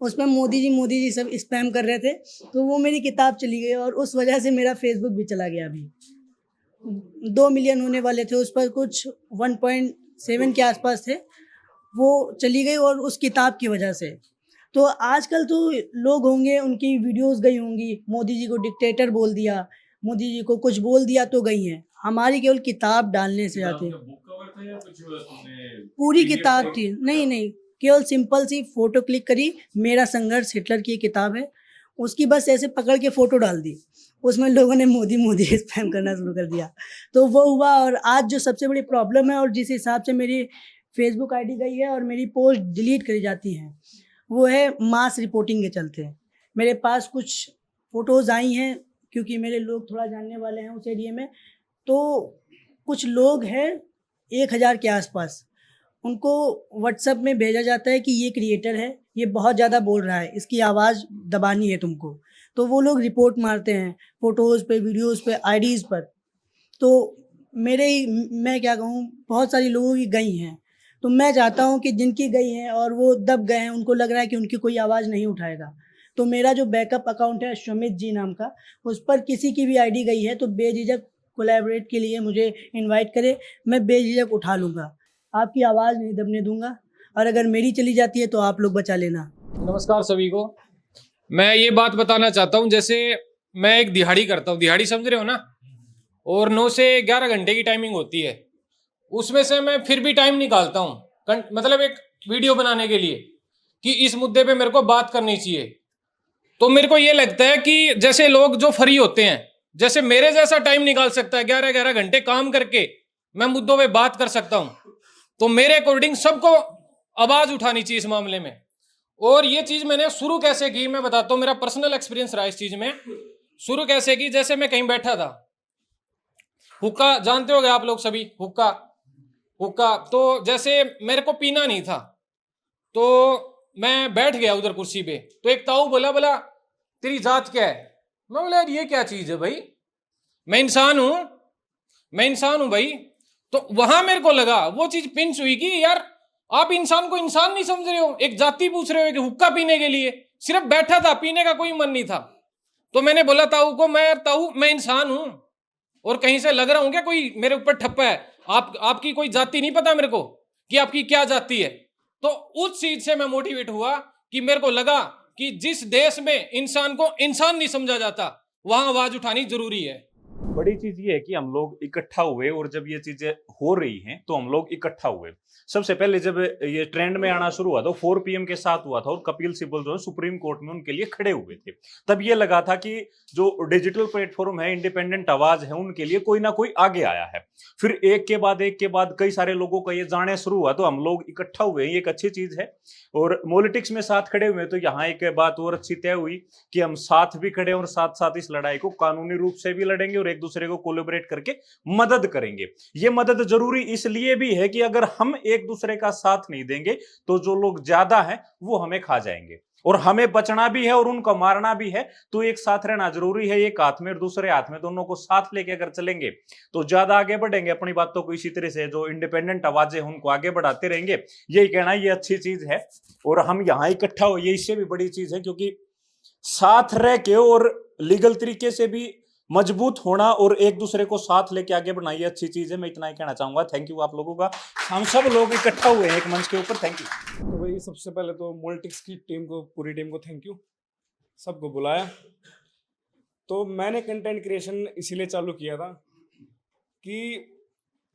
उसमें मोदी जी सब स्पैम कर रहे थे, तो वो मेरी किताब चली गई, और उस वजह से मेरा फेसबुक भी चला गया। अभी 2 मिलियन होने वाले थे, उस पर कुछ 1.7 के आसपास थे, वो चली गई, और उस किताब की वजह से। तो आजकल तो लोग होंगे, उनकी वीडियोस गई होंगी, मोदी जी को डिक्टेटर बोल दिया, मोदी जी को कुछ बोल दिया तो गई हैं। हमारी केवल किताब डालने से आती है। पूरी किताब थी, नहीं, केवल सिंपल सी फोटो क्लिक करी, मेरा संघर्ष हिटलर की किताब है, उसकी बस ऐसे पकड़ के फोटो डाल दी, उसमें लोगों ने मोदी स्पैम करना शुरू कर दिया। तो वो हुआ। और आज जो सबसे बड़ी प्रॉब्लम है, और जिस हिसाब से मेरी फेसबुक आईडी गई है और मेरी पोस्ट डिलीट करी जाती हैं, वो है मास रिपोर्टिंग के चलते। मेरे पास कुछ फ़ोटोज़ आई हैं, क्योंकि मेरे लोग थोड़ा जानने वाले हैं उस एरिया में, तो कुछ लोग हैं 1000 के आसपास, उनको व्हाट्सएप में भेजा जाता है कि ये क्रिएटर है, ये बहुत ज़्यादा बोल रहा है, इसकी आवाज़ दबानी है तुमको। तो वो लोग रिपोर्ट मारते हैं फ़ोटोज़ पे, वीडियोज़ पे, आईडीज़ पर। तो मैं क्या कहूँ, बहुत सारी लोगों की गई हैं, तो मैं चाहता हूँ कि जिनकी गई हैं और वो दब गए हैं, उनको लग रहा है कि उनकी कोई आवाज़ नहीं उठाएगा, तो मेरा जो बैकअप अकाउंट है सुमित जी नाम का, उस पर किसी की भी आईडी गई है तो बेझिझक कोलैबोरेट के लिए मुझे इनवाइट करे, मैं बेझिझक उठा लूँगा, आपकी आवाज़ नहीं दबने दूंगा, और अगर मेरी चली जाती है तो आप लोग बचा लेना। नमस्कार सभी को। मैं ये बात बताना चाहता हूँ, जैसे मैं एक दिहाड़ी करता हूँ, दिहाड़ी समझ रहे हो ना, और 9 से 11 घंटे की टाइमिंग होती है, उसमें से मैं फिर भी टाइम निकालता हूँ मतलब एक वीडियो बनाने के लिए कि इस मुद्दे पे मेरे को बात करनी चाहिए। तो मेरे को ये लगता है कि जैसे लोग जो फ्री होते हैं, जैसे मेरे जैसा टाइम निकाल सकता है 11-11 घंटे काम करके मैं मुद्दों पे बात कर सकता हूँ, तो मेरे अकॉर्डिंग सबको आवाज उठानी चाहिए इस मामले में। और ये चीज मैंने शुरू कैसे की मैं बताता हूँ, मेरा पर्सनल एक्सपीरियंस रहा इस चीज में। शुरू कैसे की, जैसे मैं कहीं बैठा था, हुक्का जानते होगे आप लोग सभी, हुक्का तो जैसे मेरे को पीना नहीं था, तो मैं बैठ गया उधर कुर्सी पे, तो एक ताऊ बोला तेरी जात क्या है? मैं बोला यार ये क्या चीज है भाई, मैं इंसान हूं भाई। तो वहां मेरे को लगा वो चीज पिंच हुई कि यार आप इंसान को इंसान नहीं समझ रहे हो, एक जाति पूछ रहे हो कि हुक्का पीने के लिए, सिर्फ बैठा था, पीने का कोई मन नहीं था। तो मैंने बोला ताऊ को, मैं इंसान हूं और कहीं से लग रहा हूं क्या कोई मेरे ऊपर ठप्पा है, आपकी कोई जाति नहीं पता मेरे को कि आपकी क्या जाति है। तो उस चीज से मैं मोटिवेट हुआ कि मेरे को लगा कि जिस देश में इंसान को इंसान नहीं समझा जाता वहां आवाज उठानी जरूरी है। बड़ी चीज ये है कि हम लोग इकट्ठा हुए, और जब ये चीजें हो रही हैं तो हम लोग इकट्ठा हुए। सबसे पहले जब ये ट्रेंड में आना शुरू हुआ तो 4 PM के साथ हुआ था, और कपिल सिब्बल जो है सुप्रीम कोर्ट में उनके लिए खड़े हुए थे। तब ये लगा था कि जो डिजिटल प्लेटफॉर्म है, इंडिपेंडेंट आवाज है, उनके लिए कोई ना कोई आगे आया है। फिर एक के बाद कई सारे लोगों का ये जाने शुरू हुआ, तो हम लोग इकट्ठा हुए, ये एक अच्छी चीज है। और पॉलिटिक्स में साथ खड़े हुए, तो यहाँ एक बात और अच्छी तय हुई कि हम साथ भी खड़े और साथ साथ इस लड़ाई को कानूनी रूप से भी लड़ेंगे और एक दूसरे को कोलैबोरेट करके मदद करेंगे। ये मदद जरूरी इसलिए भी है कि अगर हम एक दूसरे का साथ नहीं देंगे तो जो लोग ज्यादा हैं वो हमें खा जाएंगे, और हमें बचना भी है और उनको मारना भी है। तो एक साथ रहना जरूरी है, एक हाथ में और दूसरे हाथ में, दोनों को साथ लेके अगर चलेंगे तो ज्यादा आगे बढ़ेंगे। अपनी बातों को इसी तरह से जो इंडिपेंडेंट आवाजें उनको आगे बढ़ाते रहेंगे। यही कहना, ये अच्छी चीज है। और हम यहाँ इकट्ठा हो, ये इससे भी बड़ी चीज है, क्योंकि साथ रह के और लीगल तरीके से भी मजबूत होना और एक दूसरे को साथ लेके आगे बढ़ना, ये अच्छी चीज है। मैं इतना ही कहना चाहूंगा। थैंक यू आप लोगों का, हम सब लोग इकट्ठा हुए हैं एक मंच के ऊपर। Thank you. तो भाई सबसे पहले तो मोल्टिक्स की टीम को, पूरी टीम को थैंक यू, सबको बुलाया। तो मैंने कंटेंट क्रिएशन इसीलिए चालू किया था कि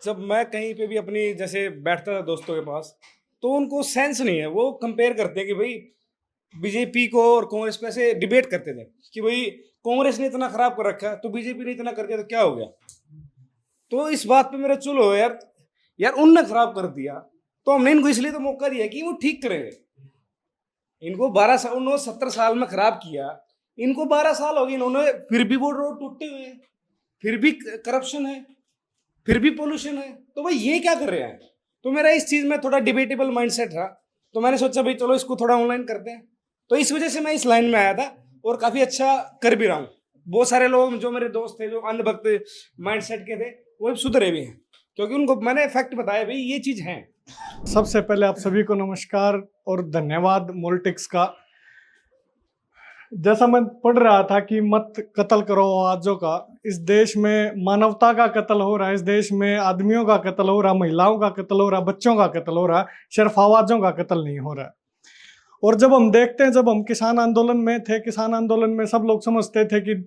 जब मैं कहीं पे भी अपनी जैसे बैठता था दोस्तों के पास, तो उनको सेंस नहीं है, वो कंपेयर करते हैं कि भाई बीजेपी को और कांग्रेस को ऐसे डिबेट करते थे कि भाई कांग्रेस ने इतना खराब कर रखा है तो बीजेपी ने इतना कर दिया तो क्या हो गया। तो इस बात पे मेरा चुल हो यार उनने खराब कर दिया तो हमने इनको इसलिए तो मौका दिया कि वो ठीक करेंगे। इनको 17 साल में खराब किया, इनको 12 साल हो गए, इन्होंने फिर भी वो रोड टूटे हुए हैं, फिर भी करप्शन है, फिर भी पोल्यूशन है, तो भाई ये क्या कर रहे हैं। तो मेरा इस चीज में थोड़ा डिबेटेबल माइंडसेट रहा, तो मैंने सोचा भाई चलो इसको थोड़ा ऑनलाइन करते हैं। तो इस वजह से मैं इस लाइन में आया था और काफी अच्छा कर भी रहा हूँ। बहुत सारे लोग जो मेरे दोस्त थे जो अंधभक्त माइंडसेट के थे वो सुधरे भी हैं, क्योंकि उनको मैंने फैक्ट बताया भाई ये चीज है। सबसे पहले आप सभी को नमस्कार और धन्यवाद मोल्टिक्स का। जैसा मैं पढ़ रहा था कि मत कत्ल करो आवाजों का, इस देश में मानवता का कत्ल हो रहा है, इस देश में आदमियों का कत्ल हो रहा, महिलाओं का कत्ल हो रहा, बच्चों का कत्ल हो रहा, सिर्फ आवाजों का कत्ल नहीं हो रहा है। और जब हम देखते हैं, जब हम किसान आंदोलन में थे, किसान आंदोलन में सब लोग समझते थे कि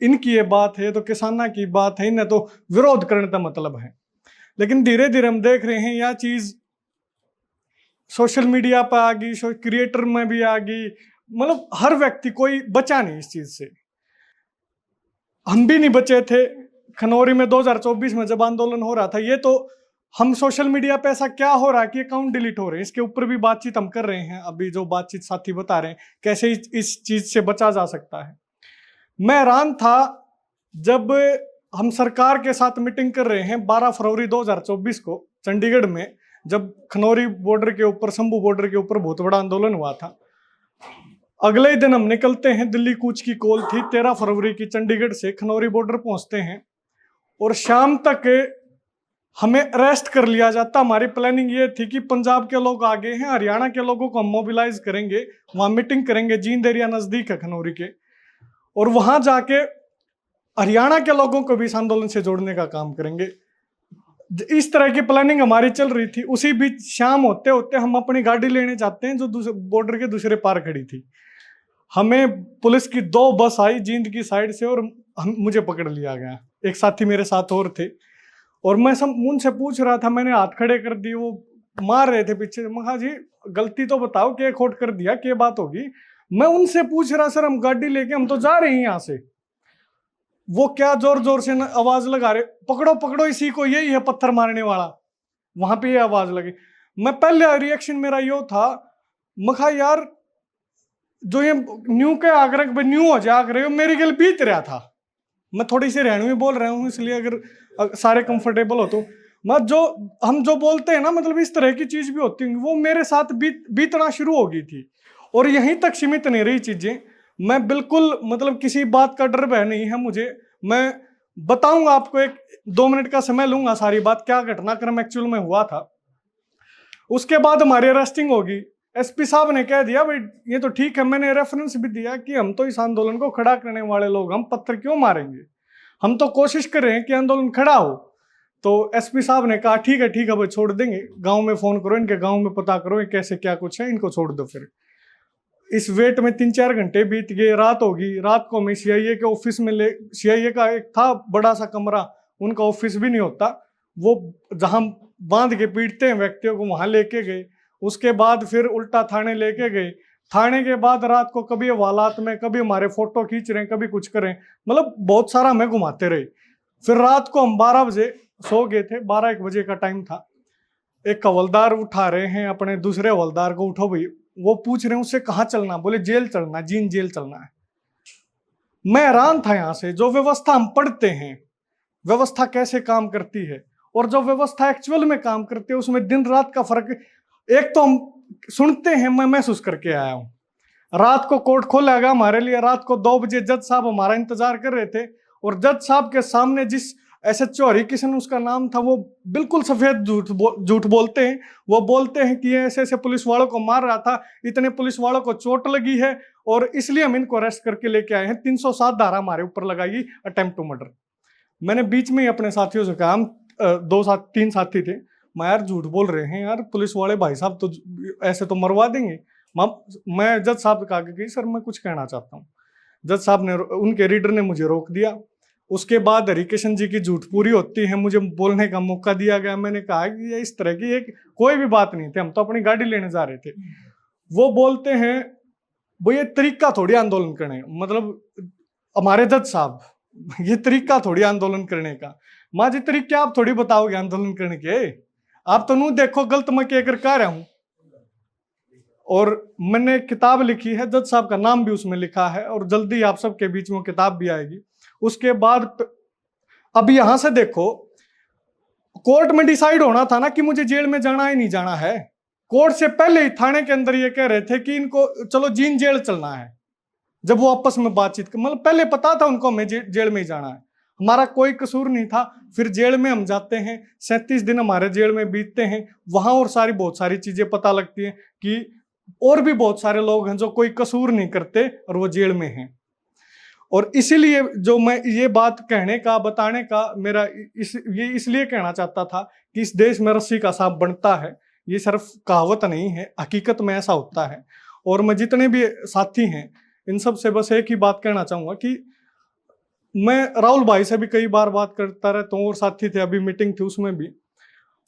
इनकी ये बात है तो किसाना की बात है, इन्हें तो विरोध करने का मतलब है। लेकिन धीरे धीरे हम देख रहे हैं यह चीज सोशल मीडिया पर आ गई, क्रिएटर में भी आ गई, मतलब हर व्यक्ति, कोई बचा नहीं इस चीज से। हम भी नहीं बचे थे खनौरी में 2024 में जब आंदोलन हो रहा था। ये तो हम सोशल मीडिया पे ऐसा क्या हो रहा है कि अकाउंट डिलीट हो रहे हैं, इसके ऊपर भी बातचीत हम कर रहे हैं। अभी जो बातचीत साथी बता रहे हैं कैसे इस चीज से बचा जा सकता है। मैं हैरान था जब हम सरकार के साथ मीटिंग कर रहे हैं 12 फरवरी 2024 को चंडीगढ़ में, जब खनौरी बॉर्डर के ऊपर, शंभू बॉर्डर के ऊपर बहुत बड़ा आंदोलन हुआ था। अगले ही दिन हम निकलते हैं, दिल्ली कूच की कॉल थी 13 फरवरी की, चंडीगढ़ से खनौरी बॉर्डर पहुंचते हैं और शाम तक हमें अरेस्ट कर लिया जाता। हमारी प्लानिंग ये थी कि पंजाब के लोग आगे हैं, हरियाणा के लोगों को हम मोबिलाइज करेंगे, वहां मीटिंग करेंगे, जींद एरिया नजदीक है खनौरी के, और वहां जाके हरियाणा के लोगों को भी इस आंदोलन से जोड़ने का काम करेंगे। इस तरह की प्लानिंग हमारी चल रही थी। उसी बीच शाम होते होते हम अपनी गाड़ी लेने जाते हैं जो बॉर्डर के दूसरे पार खड़ी थी। हमें पुलिस की 2 बस आई जींद की साइड से और मुझे पकड़ लिया गया। एक साथी मेरे साथ और थे और मैं उनसे पूछ रहा था, मैंने हाथ खड़े कर दिए, वो मार रहे थे पीछे। मैं कहा जी गलती तो बताओ, क्या खोट कर दिया, क्या बात होगी। मैं उनसे पूछ रहा, सर हम गाड़ी लेके हम तो जा रहे हैं यहाँ से। वो क्या जोर जोर से आवाज लगा रहे, पकड़ो पकड़ो इसी को, यही है पत्थर मारने वाला। वहां पे ये आवाज लगी। मैं पहले रिएक्शन मेरा यो था, मैं कहा यार जो ये न्यू के आगरक पे न्यू हो जाग रहे हो, मेरी गल बीत रहा था। मैं थोड़ी सी रहने में बोल रहा हूँ, इसलिए अगर सारे कंफर्टेबल हो तो मैं हम जो बोलते हैं ना, मतलब इस तरह की चीज भी होती है, वो मेरे साथ बीतना शुरू हो गई थी और यहीं तक सीमित नहीं रही चीजें। मैं बिल्कुल मतलब किसी बात का डर भय नहीं है मुझे। मैं बताऊंगा आपको, 1-2 मिनट का समय लूंगा, सारी बात क्या घटनाक्रम एक्चुअल में हुआ था। उसके बाद हमारी अरेस्टिंग होगी। एसपी साहब ने कह दिया भाई ये तो ठीक है, मैंने रेफरेंस भी दिया कि हम तो इस आंदोलन को खड़ा करने वाले लोग, हम पत्थर क्यों मारेंगे, हम तो कोशिश कर रहे हैं कि आंदोलन खड़ा हो। तो एसपी साहब ने कहा ठीक है भाई छोड़ देंगे, गांव में फोन करो, इनके गांव में पता करो ये कैसे क्या कुछ है, इनको छोड़ दो। फिर इस वेट में 3-4 घंटे बीत गए, रात होगी। रात को मैं सीआईए के ऑफिस में सीआईए का एक था बड़ा सा कमरा, उनका ऑफिस भी नहीं होता, वो जहां बांध के पीटते हैं व्यक्तियों को, वहां लेके गए। उसके बाद फिर उल्टा थाने लेके गए। थाने के बाद रात को कभी हवालात में, कभी हमारे फोटो खींच रहे हैं, कभी कुछ करें, मतलब बहुत सारा हमें घुमाते रहे। फिर रात को हम 12 बजे सो गए थे, 12-1 बजे का टाइम था। एक हवलदार उठा रहे हैं अपने दूसरे हवलदार को, उठो भाई। वो पूछ रहे हैं उससे कहाँ चलना, बोले जेल चलना, जींद जेल चलना है। मैं हैरान था यहाँ से, जो व्यवस्था हम पढ़ते हैं, व्यवस्था कैसे काम करती है और जो व्यवस्था एक्चुअल में काम करती है, उसमें दिन रात का फर्क। एक तो हम सुनते हैं, मैं महसूस करके आया हूं। रात को कोर्ट खोला गया हमारे लिए, रात को 2 बजे जज साहब हमारा इंतजार कर रहे थे और जज साहब के सामने जिस एसएचओ हरिकिशन उसका नाम था, वो बिल्कुल सफेद झूठ बोलते हैं। वो बोलते हैं कि ऐसे ऐसे पुलिस वालों को मार रहा था, इतने पुलिस वालों को चोट लगी है और इसलिए हम इनको अरेस्ट करके लेके आए हैं। 307 धारा हमारे ऊपर लगाई, अटेम्प्ट टू मर्डर। मैंने बीच में ही अपने साथियों से कहा, हम 3 साथी थे, मैं यार झूठ बोल रहे हैं यार, पुलिस वाले भाई साहब तो ऐसे तो मरवा देंगे। मैं जज साहब का कि सर मैं कुछ कहना चाहता हूँ। जज साहब ने, उनके रीडर ने मुझे रोक दिया। उसके बाद हरिकिशन जी की झूठ पूरी होती है, मुझे बोलने का मौका दिया गया। मैंने कहा कि ये इस तरह की एक कोई भी बात नहीं थी, हम तो अपनी गाड़ी लेने जा रहे थे। वो बोलते हैं वो ये तरीका थोड़ी आंदोलन करने, मतलब हमारे जज साहब, ये तरीका थोड़ी आंदोलन करने का। माँ जी तरीके आप थोड़ी बताओगे आंदोलन करने के, आप तो नू देखो गलत मैं क्या कर कह रहा हूं। और मैंने किताब लिखी है, जज साहब का नाम भी उसमें लिखा है और जल्दी आप सबके बीच में किताब भी आएगी। उसके बाद अब यहां से देखो, कोर्ट में डिसाइड होना था ना कि मुझे जेल में जाना ही नहीं जाना है। कोर्ट से पहले ही थाने के अंदर ये कह रहे थे कि इनको चलो जींद जेल चलना है। जब वो आपस में बातचीत, मतलब पहले पता था उनको हमें जेल में ही जाना है, हमारा कोई कसूर नहीं था। फिर जेल में हम जाते हैं, 37 दिन हमारे जेल में बीतते हैं। वहां और बहुत सारी चीजें पता लगती हैं कि और भी बहुत सारे लोग हैं जो कोई कसूर नहीं करते और वो जेल में हैं। और इसीलिए जो मैं ये बात कहने का, बताने का मेरा ये इसलिए कहना चाहता था कि इस देश में रस्सी का सांप बनता है, ये सिर्फ कहावत नहीं है, हकीकत में ऐसा होता है। और मैं जितने भी साथी हैं इन सब से बस एक ही बात कहना चाहूंगा कि मैं राहुल भाई से भी कई बार बात करता रहता हूँ और साथी थे, अभी मीटिंग थी उसमें भी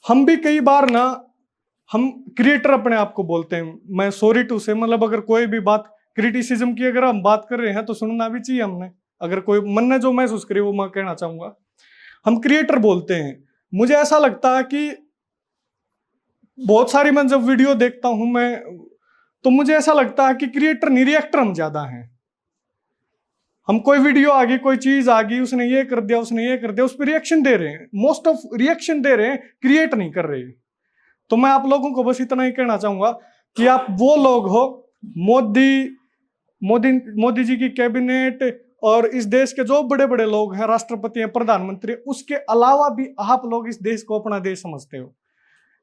हम भी कई बार ना, हम क्रिएटर अपने आप को बोलते हैं। मैं सॉरी टू से, मतलब अगर कोई भी बात क्रिटिसिज्म की अगर हम बात कर रहे हैं तो सुनना भी चाहिए हमने। अगर कोई मन ने जो महसूस करी वो मैं कहना चाहूंगा। हम क्रिएटर बोलते हैं, मुझे ऐसा लगता है कि बहुत सारी मैं जब वीडियो देखता हूं मैं, तो मुझे ऐसा लगता है कि क्रिएटर नहीं रिएक्टर हम ज्यादा हैं। हम कोई वीडियो आ गई, कोई चीज आ गई, उसने ये कर दिया, उसने ये कर दिया, उस पर रिएक्शन दे रहे हैं, मोस्ट ऑफ रिएक्शन दे रहे हैं, क्रिएट नहीं कर रहे। तो मैं आप लोगों को बस इतना ही कहना चाहूंगा कि आप वो लोग हो, मोदी जी की कैबिनेट और इस देश के जो बड़े बड़े लोग हैं, राष्ट्रपति हैं, प्रधानमंत्री, उसके अलावा भी आप लोग इस देश को अपना देश समझते हो।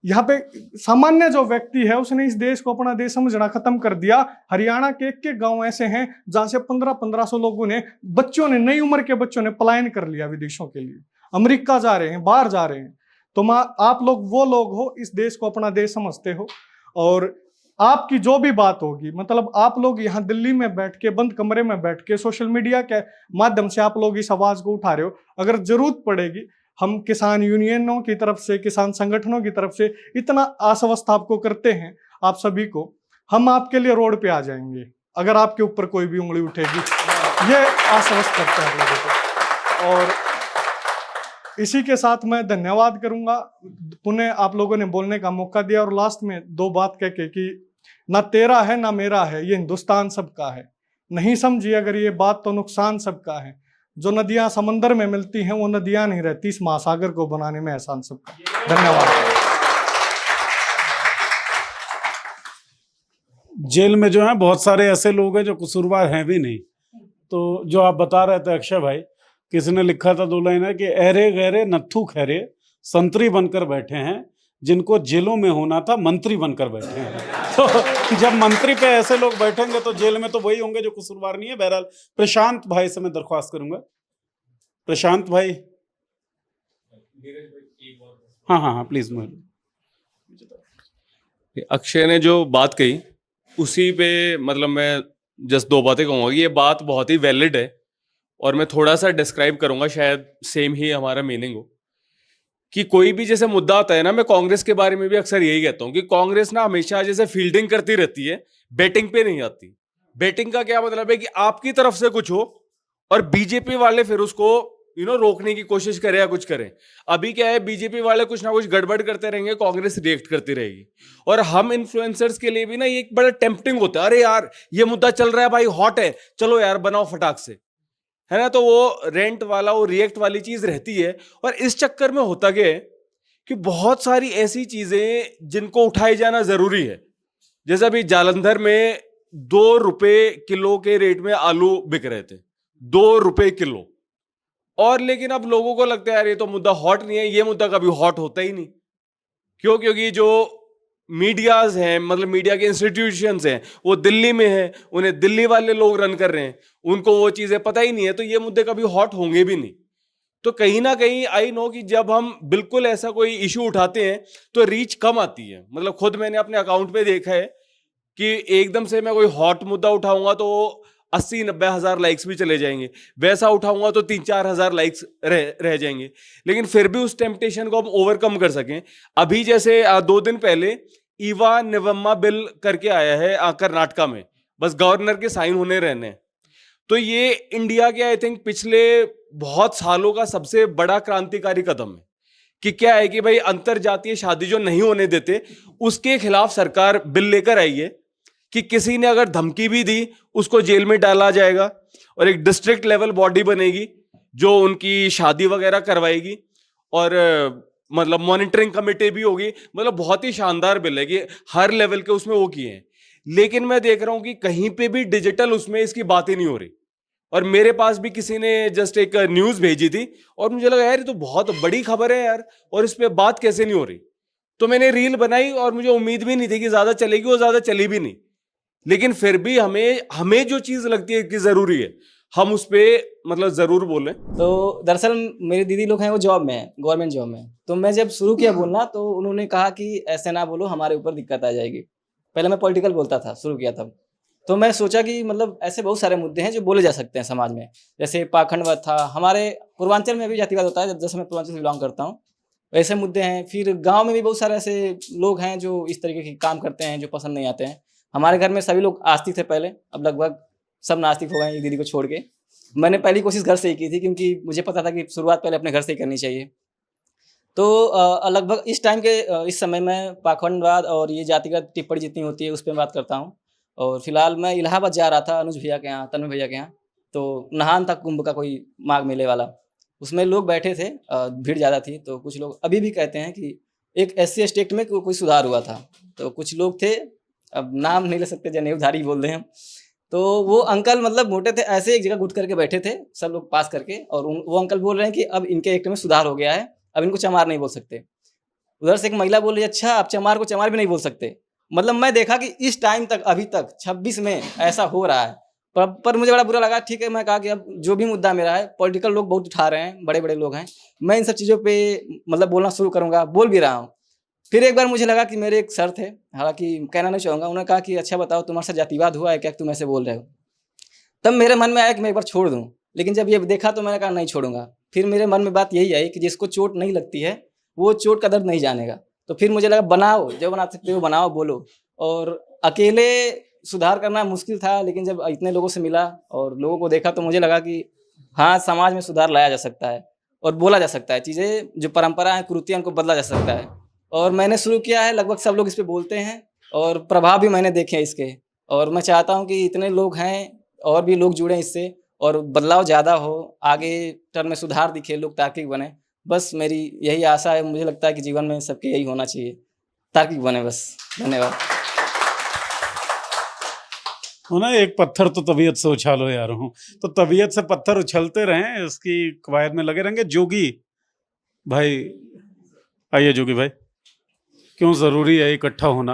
यहाँ पे सामान्य जो व्यक्ति है उसने इस देश को अपना देश समझना खत्म कर दिया। हरियाणा के एक गांव ऐसे हैं जहां से 1500 लोगों ने, बच्चों ने, नई उम्र के बच्चों ने पलायन कर लिया विदेशों के लिए, अमेरिका जा रहे हैं, बाहर जा रहे हैं। तो आप लोग वो लोग हो, इस देश को अपना देश समझते हो, और आपकी जो भी बात होगी, मतलब आप लोग यहाँ दिल्ली में बैठ के, बंद कमरे में बैठ के, सोशल मीडिया के माध्यम से आप लोग इस आवाज को उठा रहे हो। अगर जरूरत पड़ेगी, हम किसान यूनियनों की तरफ से, किसान संगठनों की तरफ से इतना आश्वस्त आपको करते हैं, आप सभी को, हम आपके लिए रोड पे आ जाएंगे अगर आपके ऊपर कोई भी उंगली उठेगी, ये आश्वस्त करते हैं लोगों को। और इसी के साथ मैं धन्यवाद करूंगा, पुनः आप लोगों ने बोलने का मौका दिया। और लास्ट में 2 बात कह के कि ना तेरा है ना मेरा है, ये हिंदुस्तान सबका है। नहीं समझिए अगर ये बात, तो नुकसान सबका है। जो नदियां समंदर में मिलती हैं वो नदियां नहीं रहती, इस महासागर को बनाने में एहसान सबका। धन्यवाद। जेल में जो है बहुत सारे ऐसे लोग हैं जो कसूरवार हैं भी नहीं। तो जो आप बता रहे थे अक्षय भाई, किसी ने लिखा था 2 लाइन है कि अरे गहरे नत्थू खैरे संतरी बनकर बैठे हैं, जिनको जेलों में होना था मंत्री बनकर बैठे हैं। तो जब मंत्री पे ऐसे लोग बैठेंगे तो जेल में तो वही होंगे जो कसूरवार नहीं है। बहरहाल प्रशांत भाई से मैं दरख्वास्त करूंगा। प्रशांत भाई, हाँ प्लीज। अक्षय ने जो बात कही उसी पे मतलब मैं जस्ट 2 बातें कहूँगा कि ये बात बहुत ही वैलिड है, और मैं थोड़ा सा डिस्क्राइब करूंगा, शायद सेम ही हमारा मीनिंग हो। कि कोई भी जैसे मुद्दा आता है ना, मैं कांग्रेस के बारे में भी अक्सर यही कहता हूं कि कांग्रेस ना हमेशा जैसे फील्डिंग करती रहती है, बैटिंग पे नहीं आती। बैटिंग का क्या मतलब है कि आपकी तरफ से कुछ हो और बीजेपी वाले फिर उसको रोकने की कोशिश करें या कुछ करें। अभी क्या है, बीजेपी वाले कुछ ना कुछ गड़बड़ करते रहेंगे, कांग्रेस रिएक्ट करती रहेगी। और हम इन्फ्लुएंसर्स के लिए भी ना ये एक बड़ा टेम्पटिंग होता है, अरे यार ये मुद्दा चल रहा है भाई, हॉट है, चलो यार बनाओ फटाक से, है ना। तो वो रेंट वाला, वो रिएक्ट वाली चीज रहती है। और इस चक्कर में होता क्या है कि बहुत सारी ऐसी चीजें जिनको उठाए जाना जरूरी है, जैसे अभी जालंधर में 2 रुपए किलो के रेट में आलू बिक रहे थे, 2 रुपए किलो। और लेकिन अब लोगों को लगता है यार ये तो मुद्दा हॉट नहीं है, ये मुद्दा कभी हॉट होता ही नहीं। क्यों? क्योंकि जो मीडियाज हैं, मतलब मीडिया के इंस्टीट्यूशंस हैं, वो दिल्ली में हैं, उन्हें दिल्ली वाले लोग रन कर रहे हैं, उनको वो चीजें पता ही नहीं है, तो ये मुद्दे कभी हॉट होंगे भी नहीं। तो कहीं ना कहीं आई नो कि जब हम बिल्कुल ऐसा कोई इशू उठाते हैं तो रीच कम आती है। मतलब खुद मैंने अपने अकाउंट पे देखा है कि एकदम से मैं कोई हॉट मुद्दा उठाऊंगा तो 80-90 हज़ार लाइक्स भी चले जाएंगे, वैसा उठाऊंगा तो 3-4 हज़ार लाइक्स रह जाएंगे। लेकिन फिर भी उस टेम्पटेशन को हम ओवरकम कर सकें। अभी जैसे 2 दिन पहले ईवा निवम्मा बिल करके आया है कर्नाटका में, बस गवर्नर के साइन होने रहने हैं। तो ये इंडिया के आई थिंक पिछले बहुत सालों का सबसे बड़ा क्रांतिकारी कदम है कि क्या है कि भाई अंतरजातीय शादी जो नहीं होने देते उसके खिलाफ सरकार बिल लेकर आई है कि किसी ने अगर धमकी भी दी उसको जेल में डाला जाएगा, और एक डिस्ट्रिक्ट लेवल बॉडी बनेगी जो उनकी शादी वगैरह करवाएगी, और मतलब मॉनिटरिंग कमेटी भी होगी। मतलब बहुत ही शानदार बिल है कि हर लेवल के उसमें वो किए हैं। लेकिन मैं देख रहा हूं कि कहीं पे भी डिजिटल उसमें इसकी बात ही नहीं हो रही। और मेरे पास भी किसी ने जस्ट एक न्यूज भेजी थी और मुझे लगा यार ये तो बहुत बड़ी खबर है यार, और इस पे बात कैसे नहीं हो रही। तो मैंने रील बनाई और मुझे उम्मीद भी नहीं थी कि ज्यादा चलेगी, वो ज्यादा चली भी नहीं। लेकिन फिर भी हमें जो चीज लगती है कि जरूरी है हम उस पर मतलब जरूर बोलें। तो दरअसल मेरे दीदी लोग हैं वो जॉब में है, गवर्नमेंट जॉब में। तो मैं जब शुरू किया बोलना तो उन्होंने कहा कि ऐसे ना बोलो, हमारे ऊपर दिक्कत आ जाएगी। पहले मैं पॉलिटिकल बोलता था शुरू किया तब, तो मैं सोचा कि मतलब ऐसे बहुत सारे मुद्दे हैं जो बोले जा सकते हैं समाज में, जैसे पाखंडवाद था, हमारे पूर्वांचल में भी जातिवाद होता है, जैसे मैं पूर्वांचल से बिलोंग करता हूँ, ऐसे मुद्दे हैं। फिर गाँव में भी बहुत सारे ऐसे लोग हैं जो इस तरीके के काम करते हैं जो पसंद नहीं आते हैं। हमारे घर में सभी लोग आस्तिक थे पहले, अब लगभग सब नास्तिक हो गए एक दीदी को छोड़ के। मैंने पहली कोशिश घर से ही की थी क्योंकि मुझे पता था कि शुरुआत पहले अपने घर से ही करनी चाहिए। तो लगभग इस टाइम के इस समय मैं पाखंडवाद और ये जातिगत टिप्पणी जितनी होती है उस पर बात करता हूँ। और फिलहाल मैं इलाहाबाद जा रहा था अनुज भैया के यहाँ, तन्मय भैया के यहाँ, तो नहान था कुंभ का कोई माघ मेले वाला, उसमें लोग बैठे थे, भीड़ ज़्यादा थी। तो कुछ लोग अभी भी कहते हैं कि एक SC एक्ट में कोई सुधार हुआ था। तो कुछ लोग थे, अब नाम नहीं ले सकते, जनेऊधारी बोल रहे हैं हम। तो वो अंकल मतलब मोटे थे, ऐसे एक जगह घुट करके बैठे थे सब लोग पास करके, और वो अंकल बोल रहे हैं कि अब इनके एक्ट में सुधार हो गया है, अब इनको चमार नहीं बोल सकते। उधर से एक महिला बोल रही है, अच्छा आप चमार को चमार भी नहीं बोल सकते। मतलब मैं देखा कि इस टाइम तक अभी तक 26 में ऐसा हो रहा है। पर मुझे बड़ा बुरा लगा। ठीक है, मैं कहा कि अब जो भी मुद्दा मेरा है, पॉलिटिकल लोग बहुत उठा रहे हैं, बड़े बड़े लोग हैं, मैं इन सब चीज़ों पे मतलब बोलना शुरू करूँगा, बोल भी रहा हूँ। फिर एक बार मुझे लगा कि मेरे एक सर थे, हालांकि कहना नहीं चाहूँगा, उन्होंने कहा कि अच्छा बताओ तुम्हारे साथ जातिवाद हुआ है क्या, तुम ऐसे बोल रहे हो। तब मेरे मन में आया कि मैं एक बार छोड़ दूँ, लेकिन जब ये देखा तो मैंने कहा नहीं छोड़ूंगा। फिर मेरे मन में बात यही आई कि जिसको चोट नहीं लगती है वो चोट का दर्द नहीं जानेगा। तो फिर मुझे लगा बनाओ, जो बना सकते हो बनाओ, बोलो। और अकेले सुधार करना मुश्किल था, लेकिन जब इतने लोगों से मिला और लोगों को देखा तो मुझे लगा कि हाँ, समाज में सुधार लाया जा सकता है और बोला जा सकता है, चीज़ें जो परंपरा है, कुरीतियाँ, उनको बदला जा सकता है। और मैंने शुरू किया है, लगभग सब लोग इस पे बोलते हैं और प्रभाव भी मैंने देखे हैं इसके। और मैं चाहता हूँ कि इतने लोग हैं और भी लोग जुड़ें इससे और बदलाव ज़्यादा हो, आगे टर्म में सुधार दिखे, लोग तार्किक बने। बस मेरी यही आशा है। मुझे लगता है कि जीवन में सबके यही होना चाहिए, तार्किक बने बस। धन्यवाद। ना एक पत्थर तो तबीयत से उछालो यार हूँ, तो तबीयत से पत्थर उछलते रहें, इसकी कवायद में लगे रहेंगे। जोगी भाई आइए, जोगी भाई क्यों ज़रूरी है इकट्ठा होना?